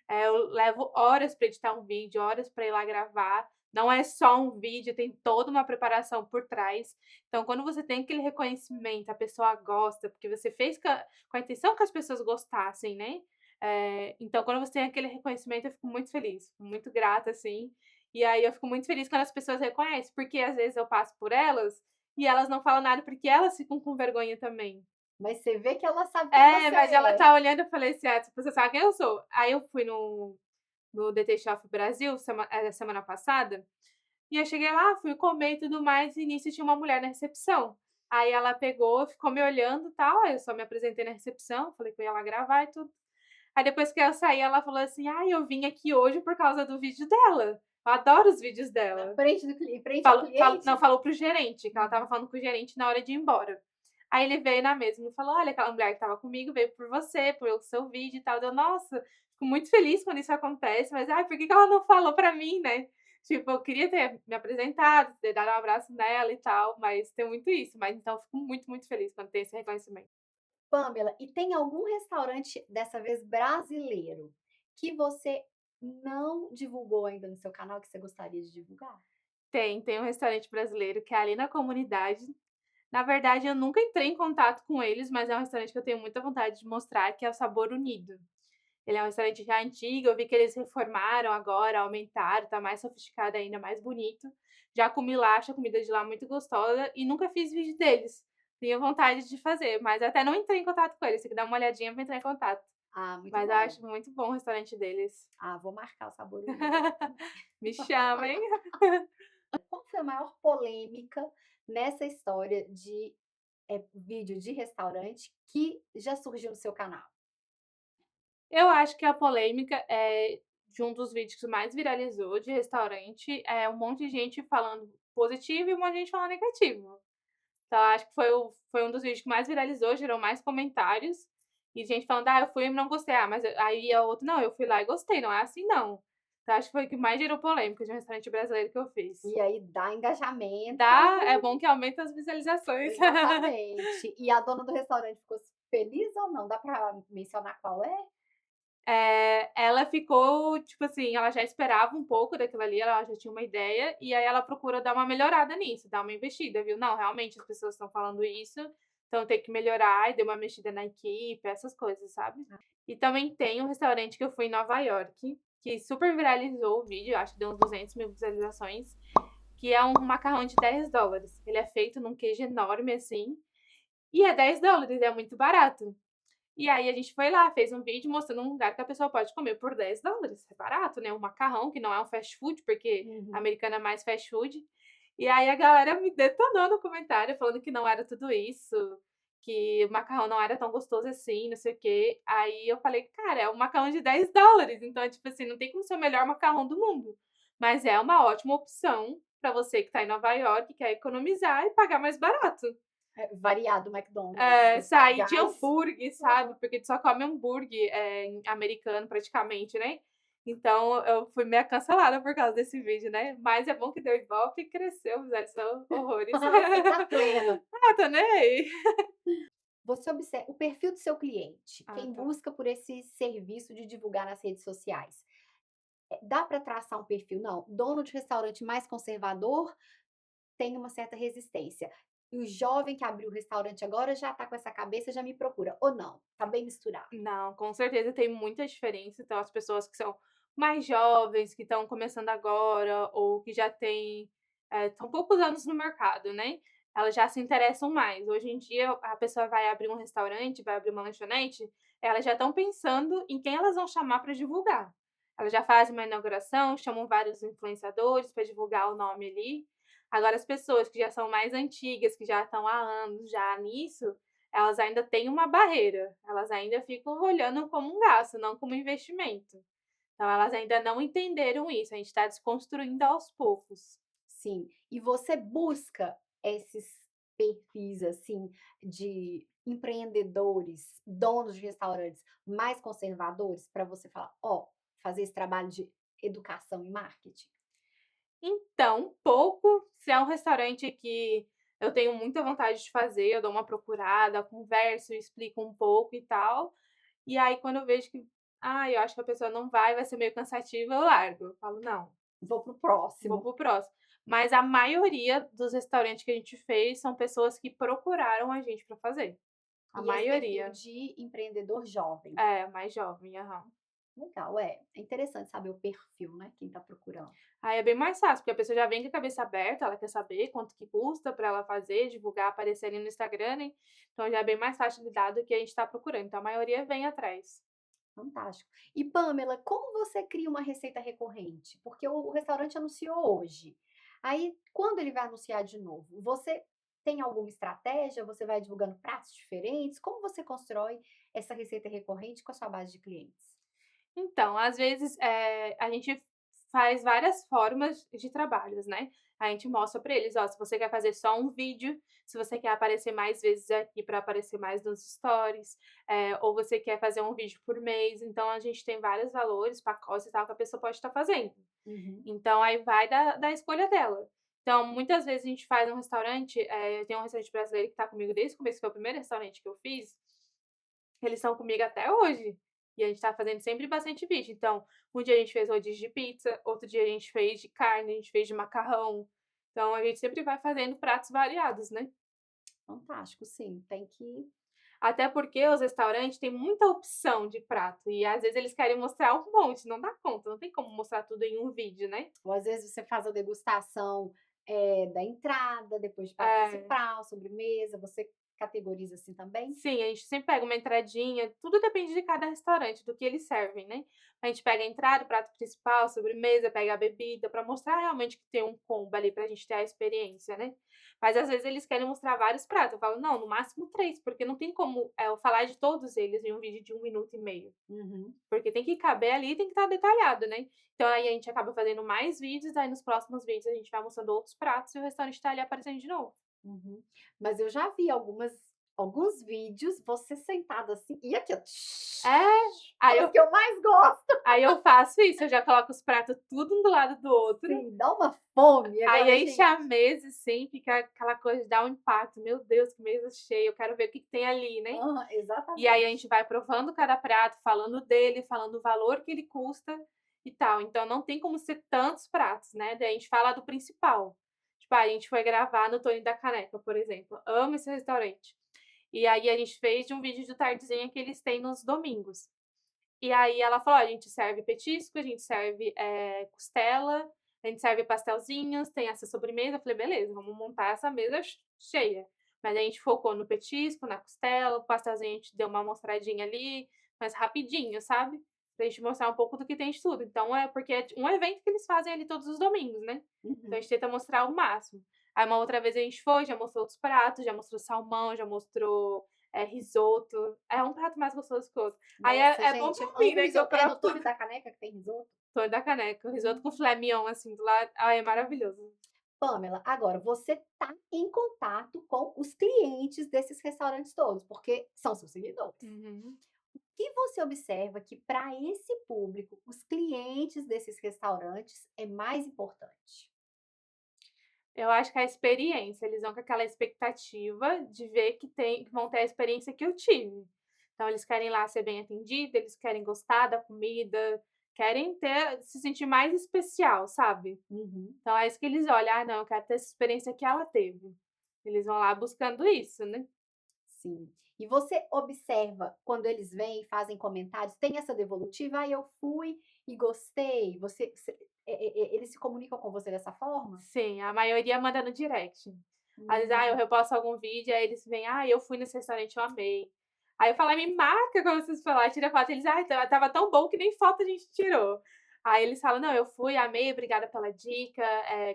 eu levo horas para editar um vídeo, horas para ir lá gravar, não é só um vídeo, tem toda uma preparação por trás. Então, quando você tem aquele reconhecimento, a pessoa gosta, porque você fez com a intenção que as pessoas gostassem, né. Então quando você tem aquele reconhecimento, eu fico muito feliz, fico muito grata, assim. E aí eu fico muito feliz quando as pessoas reconhecem, porque às vezes eu passo por elas, e elas não falam nada, porque elas ficam com vergonha também. Mas você vê que ela sabe quem É, você mas ela é. tá olhando, eu falei assim: "Ah, essa pessoa sabe quem eu sou". Aí eu fui no The Taste of Brasil semana passada, e eu cheguei lá, fui comer e tudo mais, e nisso tinha uma mulher na recepção. Aí ela pegou, ficou me olhando e tal, aí eu só me apresentei na recepção, falei que eu ia lá gravar e tudo. Aí depois que eu saí, ela falou assim: "Ai, eu vim aqui hoje por causa do vídeo dela. Eu adoro os vídeos Na dela". frente do cli em frente ao Não, cliente? falou para o gerente, que ela estava Uhum. falando com o gerente na hora de ir embora. Aí ele veio na mesa e me falou: "Olha, aquela mulher que estava comigo veio por você, pelo seu vídeo e tal". Deu, nossa, fico muito feliz quando isso acontece, mas, ai, por que que ela não falou pra mim, né? Tipo, eu queria ter me apresentado, ter dado um abraço nela e tal, mas tem muito isso. Mas então eu fico muito, muito feliz quando tem esse reconhecimento. Pamela, e tem algum restaurante, dessa vez brasileiro, que você não divulgou ainda no seu canal, que você gostaria de divulgar? Tem um restaurante brasileiro que é ali na comunidade. Na verdade, eu nunca entrei em contato com eles, mas é um restaurante que eu tenho muita vontade de mostrar, que é o Sabor Unido. Ele é um restaurante já antigo, eu vi que eles reformaram agora, aumentaram, tá mais sofisticado ainda, mais bonito. Já comi lá, acho a comida de lá muito gostosa e nunca fiz vídeo deles. Tenho vontade de fazer, mas até não entrei em contato com eles, tem que dar uma olhadinha pra entrar em contato. Ah, muito Mas eu bom. acho muito bom o restaurante deles. Ah, vou marcar o Sabor Unido aqui também. Me chamem. Qual foi a maior polêmica nessa história de, vídeo de restaurante que já surgiu no seu canal? Eu acho que a polêmica é de um dos vídeos que mais viralizou de restaurante, é um monte de gente falando positivo e um monte de gente falando negativo. Então acho que foi um dos vídeos que mais viralizou, gerou mais comentários, e gente falando: "Ah, eu fui e não gostei". Ah, mas aí a outra: "Não, eu fui lá e gostei, não é assim não". Então acho que foi o que mais gerou polêmica de um restaurante brasileiro que eu fiz. E aí dá engajamento. É bom que aumenta as visualizações. Exatamente. E a dona do restaurante ficou feliz ou não? Dá pra mencionar qual é? Ela ficou, tipo assim, ela já esperava um pouco daquilo ali, ela já tinha uma ideia, e aí ela procura dar uma melhorada nisso, dar uma investida, viu. Não, realmente as pessoas estão falando isso, então tem que melhorar, e deu uma mexida na equipe, essas coisas, sabe. E também tem um restaurante que eu fui em Nova York, que super viralizou o vídeo, acho que deu uns 200.000 visualizações, que é um macarrão de $10. Ele é feito num queijo enorme, assim, e é $10, é muito barato. E aí a gente foi lá, fez um vídeo mostrando um lugar que a pessoa pode comer por $10, é barato, né, um macarrão que não é um fast food, porque Uhum. americano é mais fast food. E aí a galera me detonou no comentário, falando que não era tudo isso, que o macarrão não era tão gostoso assim, não sei o quê. Aí eu falei: "Cara, é um macarrão de $10, então, tipo assim, não tem como ser o melhor macarrão do mundo, mas é uma ótima opção pra você que tá em Nova York e quer economizar e pagar mais barato". Variado o McDonald's, Sair de sagaz. hambúrguer, sabe, porque tu só come hambúrguer, americano praticamente, né. Então eu fui meio cancelada por causa desse vídeo, né, mas é bom que deu ibope e cresceu, visualizou horrores. Você tá plena. Ah, tô nem aí. Você observa o perfil do seu cliente, Ah, quem tá. busca por esse serviço de divulgar nas redes sociais. Dá para traçar um perfil? Não, dono de restaurante mais conservador tem uma certa resistência. E o jovem que abriu o restaurante agora já tá com essa cabeça, já me procura, ou não? Tá bem misturado. Não, com certeza tem muita diferença. Então, as pessoas que são mais jovens, que estão começando agora, ou que já têm, estão poucos anos no mercado, né? Elas já se interessam mais. Hoje em dia, a pessoa vai abrir um restaurante, vai abrir uma lanchonete, elas já estão pensando em quem elas vão chamar para divulgar. Elas já fazem uma inauguração, chamam vários influenciadores para divulgar o nome ali. Agora, as pessoas que já são mais antigas, que já estão há anos já nisso, elas ainda têm uma barreira, elas ainda ficam olhando como um gasto, não como investimento. Então elas ainda não entenderam isso, a gente está desconstruindo aos poucos. Sim. E você busca esses perfis, assim, de empreendedores, donos de restaurantes mais conservadores, para você falar: "Ó, fazer esse trabalho de educação e marketing"? Então, um pouco, se é um restaurante que eu tenho muita vontade de fazer, eu dou uma procurada, converso, explico um pouco e tal. E aí quando eu vejo que, eu acho que a pessoa não vai ser meio cansativa, eu largo. Eu falo: "Não, Vou pro vou próximo. pro próximo". Mas a maioria dos restaurantes que a gente fez são pessoas que procuraram a gente para fazer, a E esse perfil maioria. de empreendedor jovem. É, mais jovem, aham. Legal, é interessante saber o perfil, né, quem tá procurando. Aí é bem mais fácil, porque a pessoa já vem com a cabeça aberta, ela quer saber quanto que custa para ela fazer, divulgar, aparecer ali no Instagram, né, então já é bem mais fácil de lidar do que a gente tá procurando, então a maioria vem atrás. Fantástico. E Pamela, como você cria uma receita recorrente? Porque o restaurante anunciou hoje. Aí, quando ele vai anunciar de novo, você tem alguma estratégia? Você vai divulgando pratos diferentes? Como você constrói essa receita recorrente com a sua base de clientes? Então, às vezes, a gente faz várias formas de trabalhos, né. A gente mostra para eles: "Ó, se você quer fazer só um vídeo, se você quer aparecer mais vezes aqui para aparecer mais nos stories, ou você quer fazer um vídeo por mês", então a gente tem vários valores, pacotes e tal que a pessoa pode estar fazendo. Uhum. Então aí vai da escolha dela. Então, muitas vezes a gente faz um restaurante, tem um restaurante brasileiro que está comigo desde o começo, que foi o primeiro restaurante que eu fiz, eles estão comigo até hoje. E a gente tá fazendo sempre bastante vídeo. Então, um dia a gente fez rodízio de pizza, outro dia a gente fez de carne, a gente fez de macarrão. Então, a gente sempre vai fazendo pratos variados, né. Fantástico, sim. Tem que. Até porque os restaurantes têm muita opção de prato e às vezes eles querem mostrar um monte, não dá conta, não tem como mostrar tudo em um vídeo, né. Ou às vezes você faz a degustação da entrada, depois de prato É. principal, sobremesa. Você categoriza assim também? Sim, a gente sempre pega uma entradinha, tudo depende de cada restaurante, do que eles servem, né. A gente pega a entrada, o prato principal, sobremesa, pega a bebida, pra mostrar realmente que tem um combo ali pra gente ter a experiência, né. Mas às vezes eles querem mostrar vários pratos, eu falo: "Não, no máximo 3 porque não tem como, eu falar de todos eles em um vídeo de 1 minuto e meio, Uhum. porque tem que caber ali e tem que estar detalhado, né. Então aí a gente acaba fazendo mais vídeos, aí nos próximos vídeos a gente vai mostrando outros pratos e o restaurante tá ali aparecendo de novo. Uhum. Mas eu já vi alguns vídeos, você sentada assim, e aqui ó, É, aí são os eu que eu mais gosto. Aí eu faço isso, eu já coloco os pratos tudo um do lado do outro. Sim, dá uma fome Aí agora, enche a gente. mesa, assim, fica aquela coisa de dar um impacto. Meu Deus, que mesa cheia, eu quero ver o que que tem ali, né? Aham, E aí a exatamente. gente vai provando cada prato, falando dele, falando o valor que ele custa e tal. Então não tem como ser tantos pratos, né? Daí a gente fala do principal. Tipo, a gente foi gravar no Tony da Caneca, por exemplo. Amo esse restaurante. E aí a gente fez de um vídeo de tardezinha que eles têm nos domingos. E aí ela falou: "Ó, a gente serve petisco, a gente serve, costela, a gente serve pastelzinhos, tem essa sobremesa". Eu falei: "Beleza, vamos montar essa mesa cheia". Mas a gente focou no petisco, na costela, o pastelzinho a gente deu uma mostradinha ali, mas rapidinho, sabe. Pra gente mostrar um pouco do que tem de tudo. Então é porque é um evento que eles fazem ali todos os domingos, né. Então a Uhum. gente tenta mostrar o máximo. Aí uma outra vez a gente foi, já mostrou outros pratos, já mostrou salmão, já mostrou, risoto. É um prato mais gostoso que o outro. Aí Nossa, é bom gente, eu pra mim, amo né, que eu risoto. É provo no Torre da Caneca que tem risoto? Sonho da caneca, o risoto com Hum. filé mignon, assim, do lado. Ai, é maravilhoso. Pamela, agora você tá em contato com os clientes desses restaurantes todos, porque são seus seguidores. Uhum. O que você observa que para esse público, os clientes desses restaurantes é mais importante? Eu acho que a experiência, eles vão com aquela expectativa de ver que vão ter a experiência que eu tive. Então eles querem lá ser bem atendido, eles querem gostar da comida, querem se sentir mais especial, sabe. Uhum. Então é isso que eles olham: "Ah não, eu quero ter essa experiência que ela teve". Eles vão lá buscando isso, né. Sim. E você observa quando eles vêm e fazem comentários, tem essa devolutiva? "Ah, eu fui e gostei", eles se comunicam com você dessa forma? Sim, a maioria manda no direct. Às vezes, eu Hum. reposto algum vídeo, aí eles vêm: "Eu fui nesse restaurante, eu amei". Aí eu falo: "Me marca quando vocês for lá", tira foto, eles: "Ai, estava tão bom que nem foto a gente tirou". Aí eles falam: "Não, eu fui, amei, obrigada pela dica,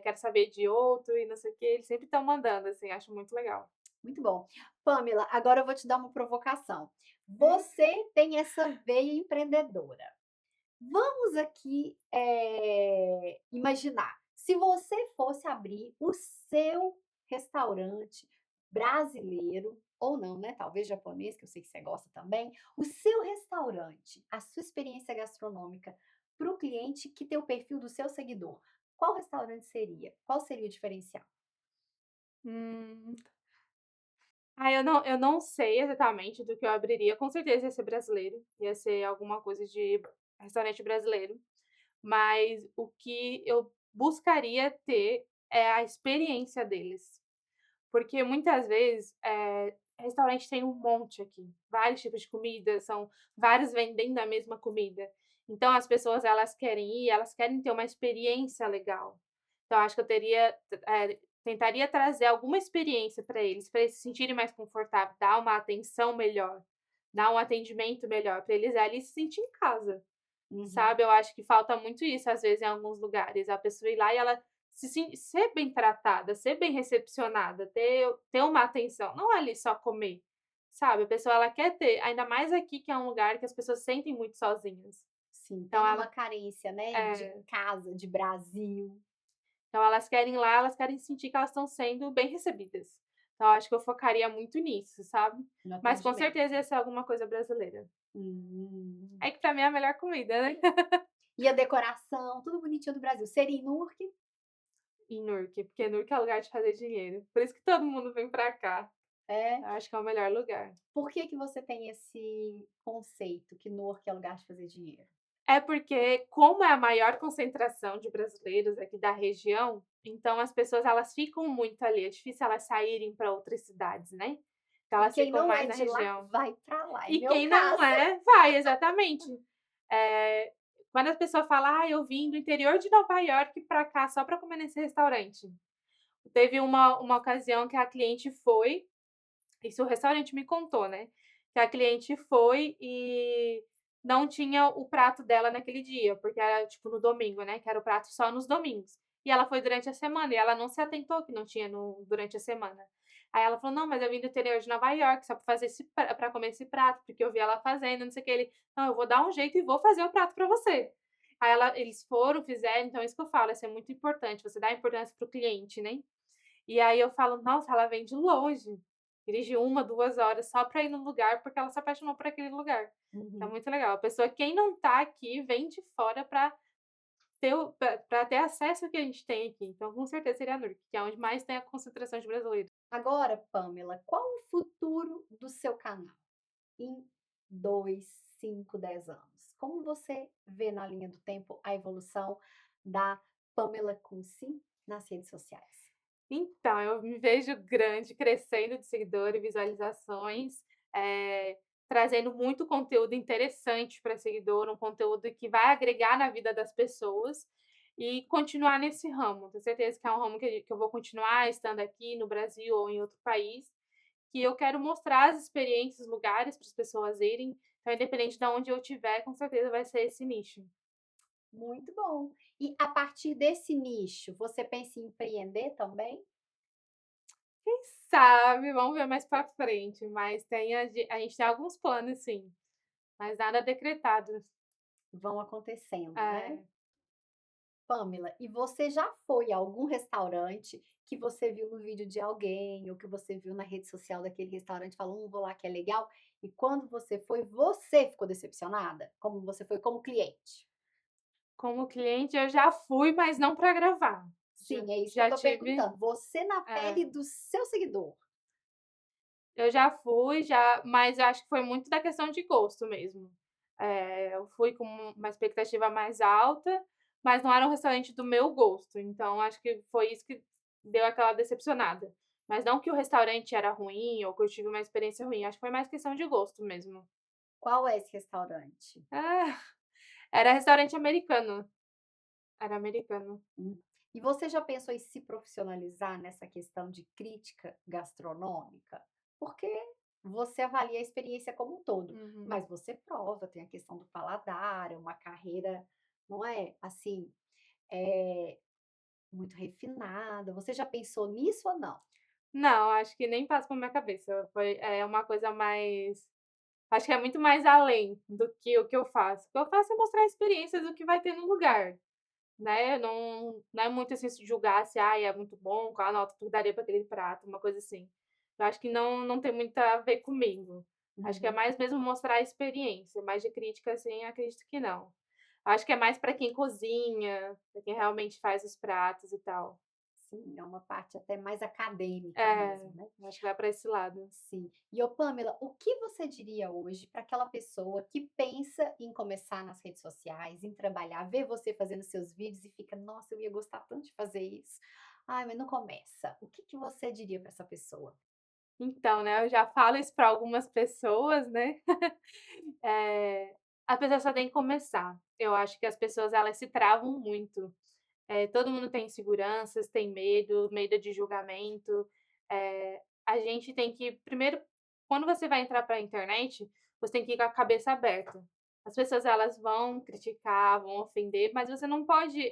quero saber de outro e não sei o quê", eles sempre estão mandando, assim, acho muito legal. Muito bom. Pamela, agora eu vou te dar uma provocação. Hum. Você tem essa veia empreendedora. Vamos aqui, imaginar, se você fosse abrir o seu restaurante brasileiro, ou não, né, talvez japonês, que eu sei que você gosta também, o seu restaurante, a sua experiência gastronômica para o cliente que tem o perfil do seu seguidor, qual restaurante seria? Qual seria o diferencial? Hum. Eu não sei exatamente do que eu abriria, com certeza ia ser brasileiro, ia ser alguma coisa de restaurante brasileiro. Mas o que eu buscaria ter é a experiência deles, porque muitas vezes, restaurante tem um monte aqui, vários tipos de comida, são vários vendendo a mesma comida. Então as pessoas elas querem ir, elas querem ter uma experiência legal. Então acho que eu tentaria trazer alguma experiência para eles se sentirem mais confortáveis, dar uma atenção melhor, dar um atendimento melhor, para eles ali se sentir em casa. Uhum. Sabe, eu acho que falta muito isso, às vezes, em alguns lugares, a pessoa ir lá e ela ser bem tratada, ser bem recepcionada, ter uma atenção, não ali só comer, sabe, a pessoa ela quer ter ainda mais aqui que é um lugar que as pessoas se sentem muito sozinhas, Sim, então tem uma ela carência, né, de é, casa, de Brasil, então elas querem ir lá, elas querem sentir que elas estão sendo bem recebidas. Então eu acho que eu focaria muito nisso, sabe. no Mas com atendimento. certeza ia ser alguma coisa brasileira. Hum. É que pra mim é a melhor comida, né. E a decoração, tudo bonitinho do Brasil. Seria em Newark? Em Newark, porque Newark é lugar de fazer dinheiro. Por isso que todo mundo vem pra cá. É. Eu acho que é o melhor lugar. Por que que você tem esse conceito que Newark é lugar de fazer dinheiro? É porque, como é a maior concentração de brasileiros aqui da região, então as pessoas elas ficam muito ali, é difícil elas saírem para outras cidades, né. Então E elas quem ficam não mais é na de lá, região. vai pra lá, é E meu quem não caso. é, vai, exatamente. Eh, Quando a pessoa fala: eu vim do interior de Nova York pra cá só pra comer nesse restaurante". Teve uma ocasião que a cliente foi. Isso o restaurante me contou, né, que a cliente foi e não tinha o prato dela naquele dia, porque era, tipo, no domingo, né, que era o prato só nos domingos. E ela foi durante a semana e ela não se atentou que não tinha no durante a semana. Aí ela falou: "Não, mas eu vim do interior de Nova York só pra comer esse prato, porque eu vi ela fazendo, não sei o quê". Ele: "Não, eu vou dar um jeito e vou fazer o prato pra você". Eles foram, fizeram, então é isso que eu falo, isso é muito importante, você dá importância para o cliente, né. E aí eu falo: "Nossa, ela vem de longe". dirige 1, 2 horas só para ir no lugar, porque ela se apaixonou por aquele lugar. Então é Uhum. muito legal. A pessoa, quem não tá aqui, vem de fora para ter acesso ao que a gente tem aqui. Então, com certeza seria a Nurk, que é onde mais tem a concentração de brasileiros. Agora, Pamela, qual o futuro do seu canal em 2, 5, 10 anos? Como você vê na linha do tempo a evolução da Pamela Cussi nas redes sociais? Então, eu me vejo grande, crescendo de seguidor e visualizações, trazendo muito conteúdo interessante para seguidor, um conteúdo que vai agregar na vida das pessoas e continuar nesse ramo. Tenho certeza que é um ramo que eu vou continuar estando aqui no Brasil ou em outro país, que eu quero mostrar as experiências, lugares para as pessoas irem. Então, independente de onde eu estiver, com certeza vai ser esse nicho. Muito bom. E a partir desse nicho, você pensa em empreender também? Quem sabe, vamos ver mais para frente, mas a gente tem alguns planos sim. Mas nada decretado. Vão acontecendo, né? É. Pamela, e você já foi a algum restaurante que você viu no vídeo de alguém ou que você viu na rede social daquele restaurante e falou: vou lá que é legal", e quando você ficou decepcionada? Como você foi como cliente? Como cliente eu já fui, mas não para gravar. Já Sim, é isso que eu já tô tive perguntando, você na é, pele do seu seguidor. eu já fui, mas eu acho que foi muito da questão de gosto mesmo. Eu fui com uma expectativa mais alta, mas não era um restaurante do meu gosto, então acho que foi isso que deu aquela decepcionada. Mas não que o restaurante era ruim ou que eu tive uma experiência ruim, acho que foi mais questão de gosto mesmo. Qual é esse restaurante? Ah, era restaurante americano, era americano. Hum. E você já pensou em se profissionalizar nessa questão de crítica gastronômica? Porque você avalia a experiência como um todo, Uhum. mas você prova, tem a questão do paladar, é uma carreira, não é, assim, é muito refinada. Você já pensou nisso ou não? Não, acho que nem passa pela minha cabeça. É uma coisa mais acho que é muito mais além do que o que eu faço. O que eu faço é mostrar a experiência do que vai ter no lugar, né, não é muito, assim, se julgar se, "Ai, é muito bom, qual a nota que eu daria para aquele prato", uma coisa assim. Eu acho que não tem muito a ver comigo. Acho que é Uhum. mais mesmo mostrar a experiência, mais de crítica, assim, acredito que não. Acho que é mais para quem cozinha, para quem realmente faz os pratos e tal. Sim, é uma parte até mais acadêmica É, mesmo, né? acho que vai para esse lado. Sim. E ô Pamela, o que você diria hoje para aquela pessoa que pensa em começar nas redes sociais, em trabalhar, vê você fazendo seus vídeos e fica: "Nossa, eu ia gostar tanto de fazer isso. Ai, mas não começa". O que que você diria para essa pessoa? Então, né, eu já falo isso para algumas pessoas, né, a pessoa só tem que começar. Eu acho que as pessoas elas se travam muito. Todo mundo tem inseguranças, tem medo de julgamento. A gente tem que primeiro, quando você vai entrar para a internet, você tem que ir com a cabeça aberta. As pessoas elas vão criticar, vão ofender, mas você não pode,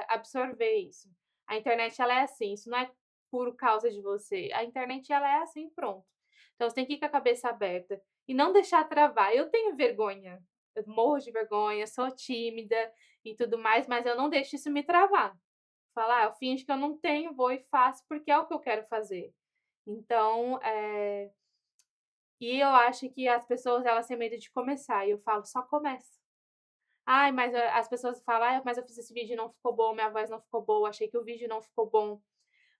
absorver isso. A internet ela é assim, isso não é por causa de você, a internet ela é assim, pronto. Então você tem que ir com a cabeça aberta e não deixar travar. Eu tenho vergonha, eu morro de vergonha, sou tímida e tudo mais, mas eu não deixo isso me travar. Falar: "Eu finjo que eu não tenho, vou e faço, porque é o que eu quero fazer". Então, e eu acho que as pessoas elas têm medo de começar, e eu falo: "Só começa". "Ai, mas as pessoas falam: "Ai, mas eu fiz esse vídeo e não ficou bom, minha voz não ficou boa, achei que o vídeo não ficou bom".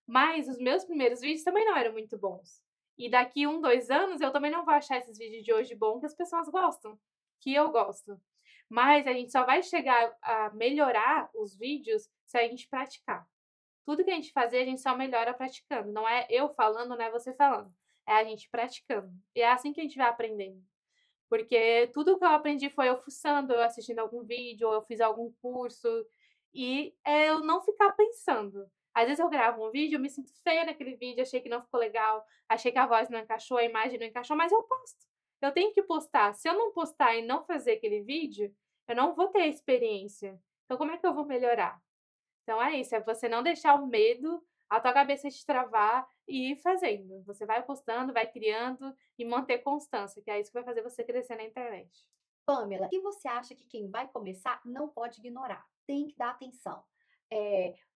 Mas os meus primeiros vídeos também não eram muito bons. E daqui 1, 2 anos eu também não vou achar esses vídeos de hoje bom que as pessoas gostam, que eu gosto. Mas a gente só vai chegar a melhorar os vídeos se a gente praticar. Tudo que a gente fazer, a gente só melhora praticando. Não é eu falando, não é você falando. É a gente praticando. E é assim que a gente vai aprendendo. Porque tudo que eu aprendi foi eu fuçando, eu assistindo algum vídeo, ou eu fiz algum curso. E é eu não ficar pensando. Às vezes eu gravo um vídeo, eu me sinto feia naquele vídeo, achei que não ficou legal, achei que a voz não encaixou, a imagem não encaixou, mas eu posto. Eu tenho que postar. Se eu não postar e não fazer aquele vídeo, eu não vou ter a experiência. Então, como é que eu vou melhorar? Então é isso, é você não deixar o medo, a tua cabeça te travar e ir fazendo. Você vai postando, vai criando e manter constância, que é isso que vai fazer você crescer na internet. Pamela, o que você acha que quem vai começar não pode ignorar? Tem que dar atenção.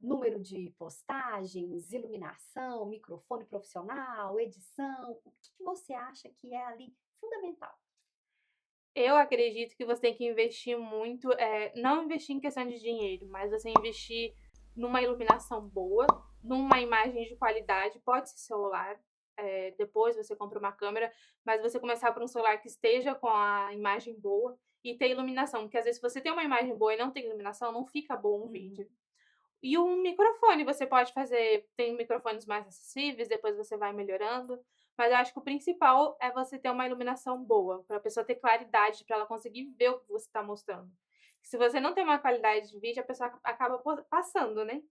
número de postagens, iluminação, microfone profissional, edição? O que que você acha que é ali fundamental? Eu acredito que você tem que investir muito, não investir em questão de dinheiro, mas você investir numa iluminação boa, numa imagem de qualidade, pode ser celular, depois você compra uma câmera, mas você começar por um celular que esteja com a imagem boa e ter iluminação, porque às vezes se você tem uma imagem boa e não tem iluminação, não fica bom o Uhum, vídeo. E um microfone, você pode fazer tem microfones mais acessíveis, depois você vai melhorando, mas eu acho que o principal é você ter uma iluminação boa, para a pessoa ter claridade, para ela conseguir ver o que você está mostrando. Se você não tem uma qualidade de vídeo, a pessoa acaba passando, né.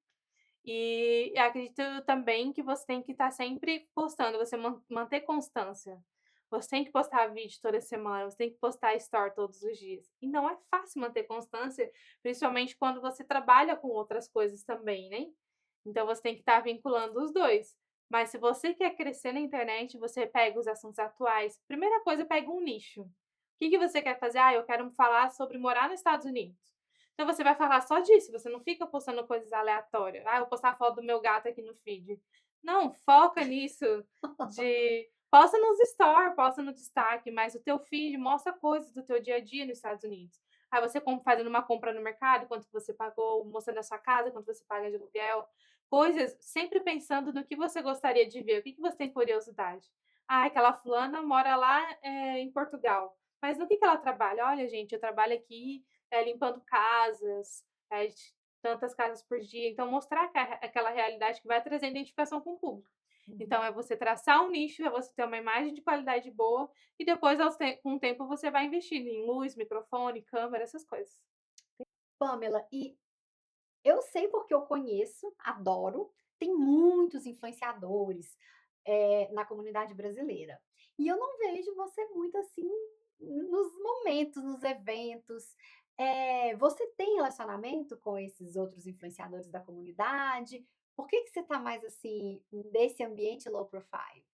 E acredito também que você tem que estar sempre postando, você manter constância. Você tem que postar vídeo toda semana, você tem que postar story todos os dias. E não é fácil manter constância, principalmente quando você trabalha com outras coisas também, né. Então você tem que estar vinculando os 2. Mas se você quer crescer na internet, você pega os assuntos atuais. Primeira coisa, pega um nicho. O que que você quer fazer? "Ah, eu quero falar sobre morar nos Estados Unidos". Então você vai falar só disso, você não fica postando coisas aleatórias. "Ah, eu vou postar a foto do meu gato aqui no feed". Não, foca nisso, de posta nos stories, posta no destaque, mas o teu feed mostra coisas do teu dia a dia nos Estados Unidos. Aí você fazendo uma compra no mercado, quanto que você pagou, mostrando a sua casa, quanto você paga de aluguel, coisas sempre pensando no que você gostaria de ver, o que que você tem curiosidade. "Ah, aquela fulana mora lá, em Portugal, mas no que ela trabalha?". "Olha gente, eu trabalho aqui limpando casas, de tantas casas por dia, então mostrar aquela realidade que vai trazer identificação com o público. uhum. Então é você traçar um nicho, é você ter uma imagem de qualidade boa e depois com o tempo você vai investindo em luz, microfone, câmera, essas coisas. Pamela, e eu sei porque eu conheço, adoro, tem muitos influenciadores, na comunidade brasileira. E eu não vejo você muito assim nos momentos, nos eventos. Você tem relacionamento com esses outros influenciadores da comunidade? Por que que você está mais assim nesse ambiente low profile?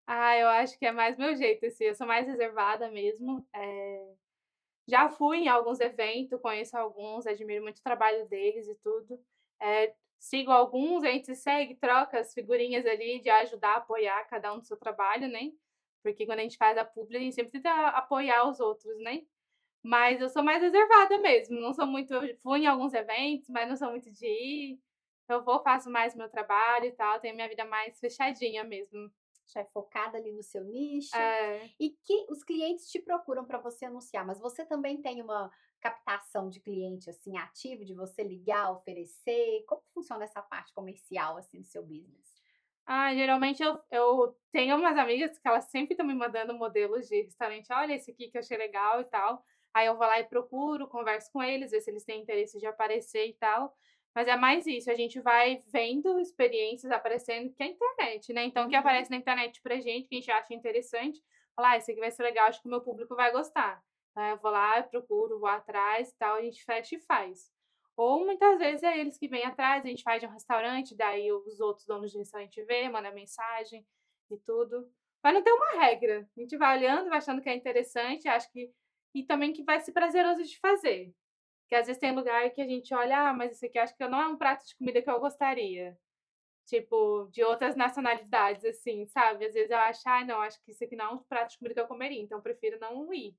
Ah, eu acho que é mais meu jeito, assim, eu sou mais reservada mesmo, já fui em alguns eventos, conheço alguns, admiro muito o trabalho deles e tudo. Sigo alguns, a gente se segue, troca as figurinhas ali de ajudar, apoiar cada um do seu trabalho, né. Porque quando a gente faz a publi, a gente sempre tenta apoiar os outros, né. Mas eu sou mais reservada mesmo, não sou muito eu fui em alguns eventos, mas não sou muito de ir. Eu vou, faço mais meu trabalho e tal, tenho minha vida mais fechadinha mesmo. Já é focada ali no seu nicho, É. e que os clientes te procuram para você anunciar, mas você também tem uma captação de cliente, assim, ativo, de você ligar, oferecer? Como que funciona essa parte comercial, assim, do seu business? Ah, geralmente eu tenho umas amigas que elas sempre estão me mandando modelos de restaurante: "Olha esse aqui que eu achei legal e tal". Aí eu vou lá e procuro, converso com eles, ver se eles têm interesse de aparecer e tal. Mas é mais isso, a gente vai vendo experiências aparecendo, que é a internet, né, então o que Uhum. aparece na internet pra gente, que a gente acha interessante, fala: "Ah, esse aqui vai ser legal, acho que o meu público vai gostar". Aí eu vou lá, procuro, vou atrás e tal, a gente fecha e faz. Ou muitas vezes é eles que vêm atrás, a gente faz de um restaurante, daí os outros donos de restaurante vê, manda mensagem e tudo. Mas não tem uma regra, a gente vai olhando, vai achando que é interessante, acho que e também que vai ser prazeroso de fazer. Porque às vezes tem lugar que a gente olha: "Ah, mas isso aqui acho que não é um prato de comida que eu gostaria", tipo, de outras nacionalidades, assim, sabe. Às vezes eu acho: "Ai não, acho que isso aqui não é um prato de comida que eu comeria, então eu prefiro não ir".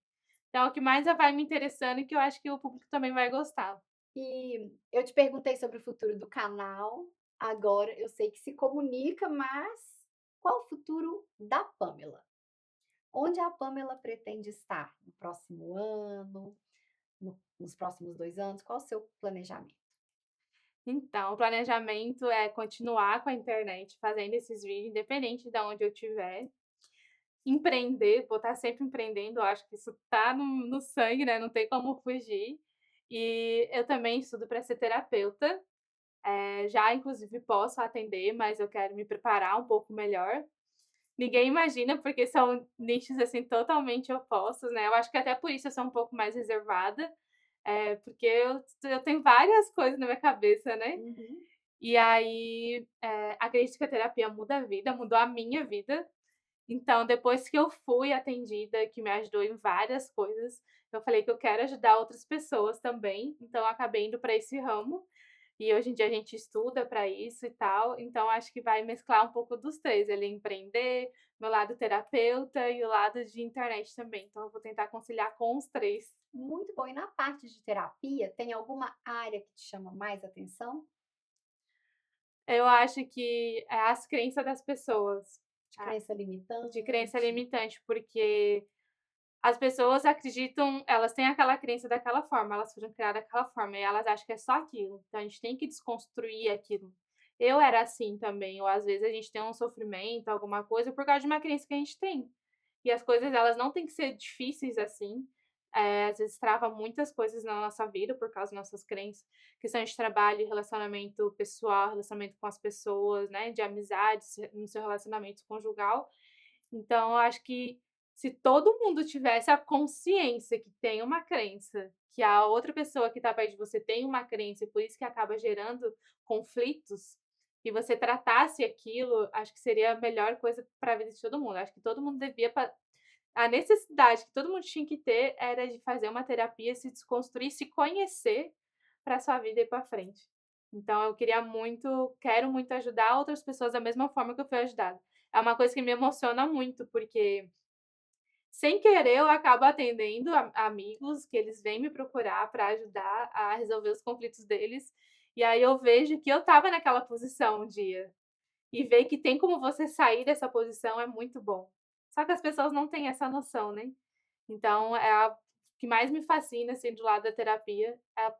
Então o que mais vai me interessando e que eu acho que o público também vai gostar. E eu te perguntei sobre o futuro do canal, agora eu sei que se comunica, mas qual o futuro da Pamela? Onde a Pamela pretende estar no próximo ano, nos próximos 2 anos? Qual o seu planejamento? Então, o planejamento é continuar com a internet, fazendo esses vídeos, independente de onde eu estiver. Empreender, vou estar sempre empreendendo, eu acho que isso tá no sangue, né, não tem como fugir. E eu também estudo para ser terapeuta, já inclusive posso atender, mas eu quero me preparar um pouco melhor. Ninguém imagina, porque são nichos, assim, totalmente opostos, né, eu acho que até por isso eu sou um pouco mais reservada, porque eu tenho várias coisas na minha cabeça, né. Uhum. E aí, acredito que a terapia muda a vida, mudou a minha vida. Então, depois que eu fui atendida, que me ajudou em várias coisas, eu falei que eu quero ajudar outras pessoas também, então eu acabei indo para esse ramo. E hoje em dia a gente estuda para isso e tal, então acho que vai mesclar um pouco dos 3, ele empreender, meu lado terapeuta e o lado de internet também, então eu vou tentar conciliar com os 3. Muito bom. E na parte de terapia, tem alguma área que te chama mais atenção? Eu acho que é as crenças das pessoas, De crença de crença limitante? limitante, porque as pessoas acreditam, elas têm aquela crença daquela forma, elas foram criadas daquela forma e elas acham que é só aquilo, então a gente tem que desconstruir aquilo. Eu era assim também, ou às vezes a gente tem um sofrimento, alguma coisa, por causa de uma crença que a gente tem. E as coisas elas não têm que ser difíceis assim, às vezes trava muitas coisas na nossa vida por causa das nossas crenças, questão de trabalho, relacionamento pessoal, relacionamento com as pessoas, né, de amizade, no seu relacionamento conjugal. Então eu acho que se todo mundo tivesse a consciência que tem uma crença, que a outra pessoa que está perto de você tem uma crença e por isso que acaba gerando conflitos, e você tratasse aquilo, acho que seria a melhor coisa para a vida de todo mundo. Acho que todo mundo devia a necessidade que todo mundo tinha que ter era de fazer uma terapia, se desconstruir, se conhecer para sua vida ir para frente. Então eu quero muito ajudar outras pessoas da mesma forma que eu fui ajudada. É uma coisa que me emociona muito, porque sem querer eu acabo atendendo amigos que eles vêm me procurar para ajudar a resolver os conflitos deles, e aí eu vejo que eu estava naquela posição um dia. E ver que tem como você sair dessa posição é muito bom. Só que as pessoas não têm essa noção, né. Então é a que mais me fascina, assim, do lado da terapia, é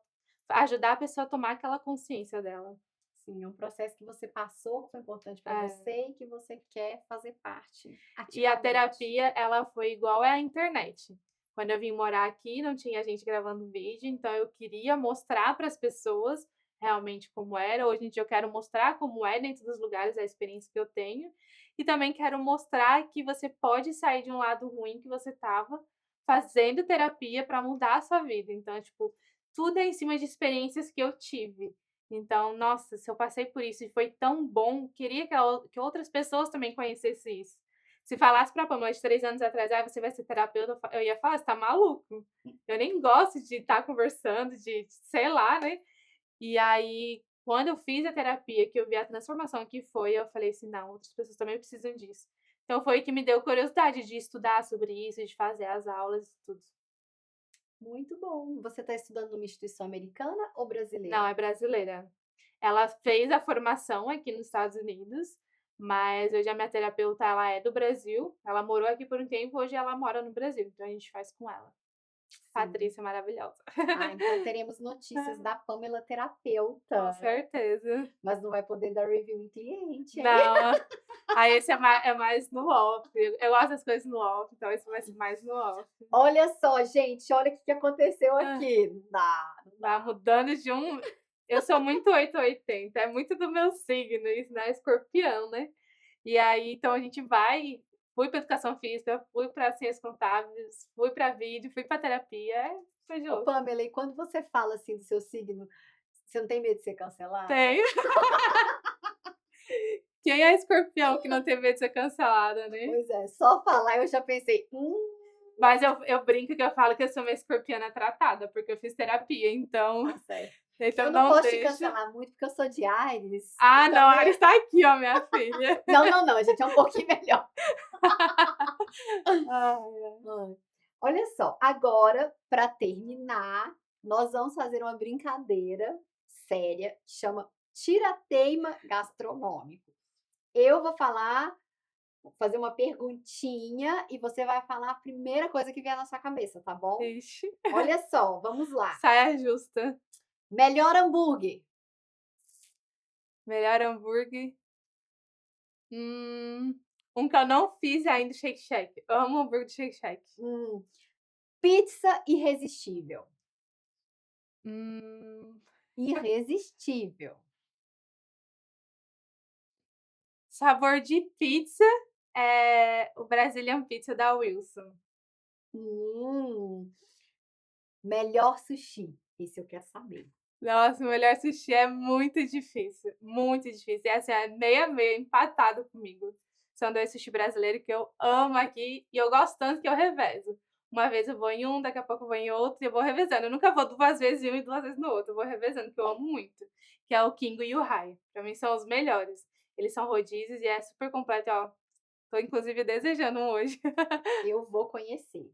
ajudar a pessoa a tomar aquela consciência dela. Sim, é um processo que você passou, que foi importante para É. você e que você quer fazer parte E a ativamente. terapia, ela foi igual à internet. Quando eu vim morar aqui, não tinha gente gravando vídeo, então eu queria mostrar para as pessoas realmente como era. Hoje em dia eu quero mostrar como é dentro dos lugares, a experiência que eu tenho. E também quero mostrar que você pode sair de um lado ruim que você estava fazendo terapia para mudar a sua vida. Então, tipo, tudo é em cima de experiências que eu tive. Então, nossa, se eu passei por isso e foi tão bom, queria que outras pessoas também conhecessem isso. Se falasse pra Pamela de 3 anos atrás: "Ah, você vai ser terapeuta", eu ia falar: "Você tá maluco? Eu nem gosto de estar conversando, de sei lá, né". E aí, quando eu fiz a terapia, que eu vi a transformação que foi, eu falei assim: "Não, outras pessoas também precisam disso". Então foi o que me deu curiosidade de estudar sobre isso, de fazer as aulas e tudo. Muito bom. Você está estudando numa instituição americana ou Não, brasileira? é brasileira. Ela fez a formação aqui nos Estados Unidos, mas hoje a minha terapeuta, ela é do Brasil, ela morou aqui por um tempo, hoje ela mora no Brasil, então a gente faz com ela. Sim. Patrícia maravilhosa. Ah, então teremos notícias da Pamela Com terapeuta, certeza. mas não vai poder dar review em cliente, hein? Não, aí esse é mais no off. Eu gosto das coisas no off, então esse vai ser mais no off. Olha só, gente, olha o que aconteceu Hã, aqui. Não dá, não vai dá. mudando de eu sou muito 880, é muito do meu signo isso, né, escorpião, né. E aí, então a gente fui para educação física, fui para ciências contábeis, fui para vídeo, fui para terapia, é coisa de Ô, louco. Pamela, e quando você fala assim do seu signo, você não tem medo de ser cancelada? Tenho. Quem é escorpião que não tem medo de ser cancelada, né? Pois é, só falar eu já pensei, Mas eu brinco que eu falo que eu sou uma escorpiana tratada, porque eu fiz terapia, então tá certo. então Eu não não posso te deixo. cancelar muito, porque eu sou de Áries e Ah, não, a também Ares tá aqui, ó, minha filha. não, não, não, a gente é um pouquinho melhor. Ai, ai. Ai. Olha só, agora, para terminar, nós vamos fazer uma brincadeira séria, que chama Tira-Teima Gastronômico. Eu vou fazer uma perguntinha e você vai falar a primeira coisa que vier na sua cabeça, tá bom? Ixi, Olha só, vamos lá. saia justa. Melhor hambúrguer. Melhor hambúrguer. Um que eu não fiz ainda, o Shake Shack. Amo hambúrguer de Shake Shack. Hum, Pizza irresistível. Hum, Irresistível. sabor de pizza, o Brazilian Pizza da Wilson. Hum, Melhor sushi. Esse eu quero saber. Nossa, o melhor sushi é muito difícil, muito difícil. E assim, é meio a meio, empatado comigo. São 2 sushi brasileiros que eu amo aqui e eu gosto tanto que eu revezo. Uma vez eu vou em um, daqui a pouco eu vou em outro e eu vou revezando. Eu nunca vou 2 vezes em um e 2 vezes no outro, eu vou revezando, que eu amo muito, que é o Kingo e o Rai. Pra mim são os melhores. Eles são rodízios e é super completo, ó. Tô inclusive desejando um hoje. Eu vou conhecer.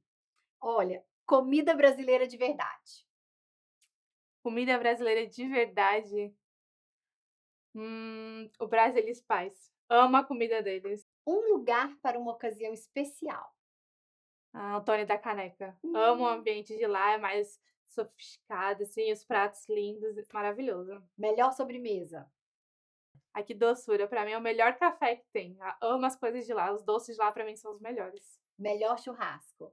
Olha, comida brasileira de verdade. Comida brasileira de verdade, o Brasilis Paz. Amo a comida deles. Um lugar para uma ocasião especial. A Antônia da Caneca. Amo o Hum. ambiente de lá, é mais sofisticado, assim, os pratos lindos, maravilhoso. Melhor sobremesa. Ai, que doçura, pra mim é o melhor café que tem. Amo as coisas de lá, os doces de lá pra mim são os melhores. Melhor churrasco.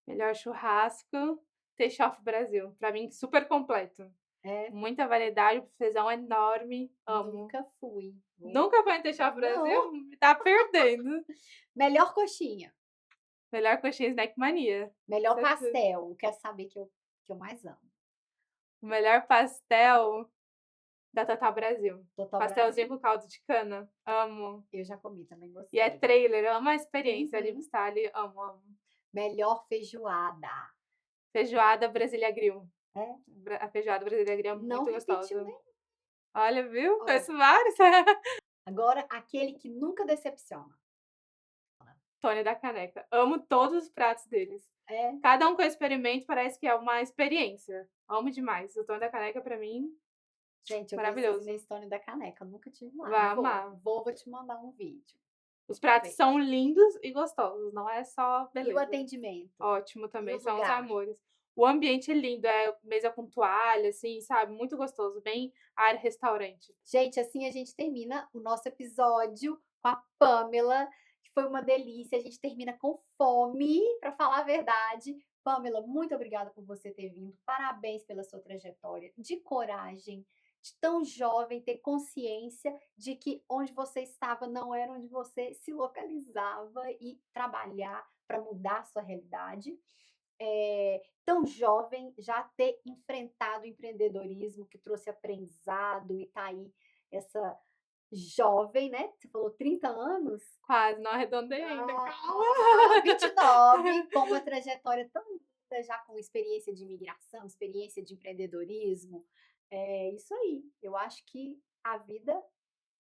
Melhor churrasco, Teixeira Brasil, pra mim super completo. É, Muita variedade, feijão enorme, amo. nunca fui. Nunca foi em Teixeira Não. Brasil? Me tá perdendo. Melhor coxinha. Melhor coxinha Snack Mania. Melhor Certeza. pastel. Quero saber que eu mais amo. O melhor pastel da Tatá Brasil. Total Pastelzinho Brasil. com caldo de cana, amo. Eu já comi também, E gostei. é trailer, amo a experiência ali, Uhum. estar ali, amo, amo. Melhor feijoada. Feijoada Brasília Grill. É, A feijoada Brasília Grill é não muito repetiu gostosa. nem. Olha, viu? Olha. Conheço vários. Agora, aquele que nunca decepciona. Tony da Caneca. Amo todos os pratos deles. É, Cada um que eu experimento parece que é uma experiência. Amo demais. O Tony da Caneca, pra mim, gente, eu maravilhoso. preciso nesse Tony da Caneca. Eu nunca tive lá. Vai Vou, amar. vou te mandar um vídeo. Os pratos Bem. são lindos e gostosos, não é só E o beleza. atendimento? Ótimo também, o são os lugar? amores. O ambiente é lindo, é mesa com toalha, assim, sabe? Muito gostoso, bem área restaurante. Gente, assim a gente termina o nosso episódio com a Pamela, que foi uma delícia. A gente termina com fome, para falar a verdade. Pamela, muito obrigada por você ter vindo. Parabéns pela sua trajetória, de coragem, de tão jovem ter consciência de que onde você estava não era onde você se localizava e trabalhar para mudar a sua realidade. Tão jovem, já ter enfrentado o empreendedorismo que trouxe aprendizado e tá aí essa jovem, né? Você falou 30 anos? Quase, não arredondei ainda, calma. 29, com uma trajetória tão linda, já com experiência de imigração, experiência de empreendedorismo. É isso aí. Eu acho que a vida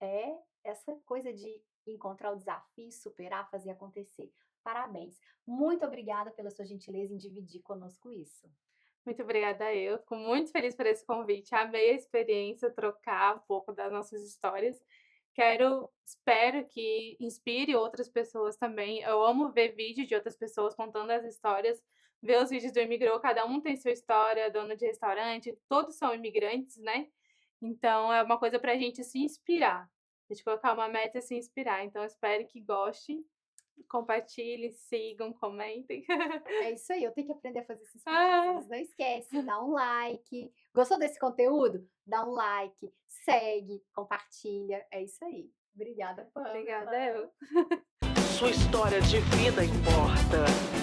é essa coisa de encontrar o desafio, superar, fazer acontecer. Parabéns. Muito obrigada pela sua gentileza em dividir conosco isso. Muito obrigada eu, fico muito feliz por esse convite, amei a experiência, trocar um pouco das nossas histórias. Espero que inspire outras pessoas também. Eu amo ver vídeos de outras pessoas contando as histórias, ver os vídeos do Imigrou, cada um tem sua história, dono de restaurante, todos são imigrantes, né? Então é uma coisa pra gente se inspirar. A gente colocar uma meta e se inspirar. Então espero que gostem. Compartilhem, sigam, comentem. É isso aí, eu tenho que aprender a fazer esses Ah. pedidos. Não esquece, dá um like. Gostou desse conteúdo? Dá um like, segue, compartilha. É isso aí. Obrigada, Pamela. Obrigada eu. Sua história de vida importa.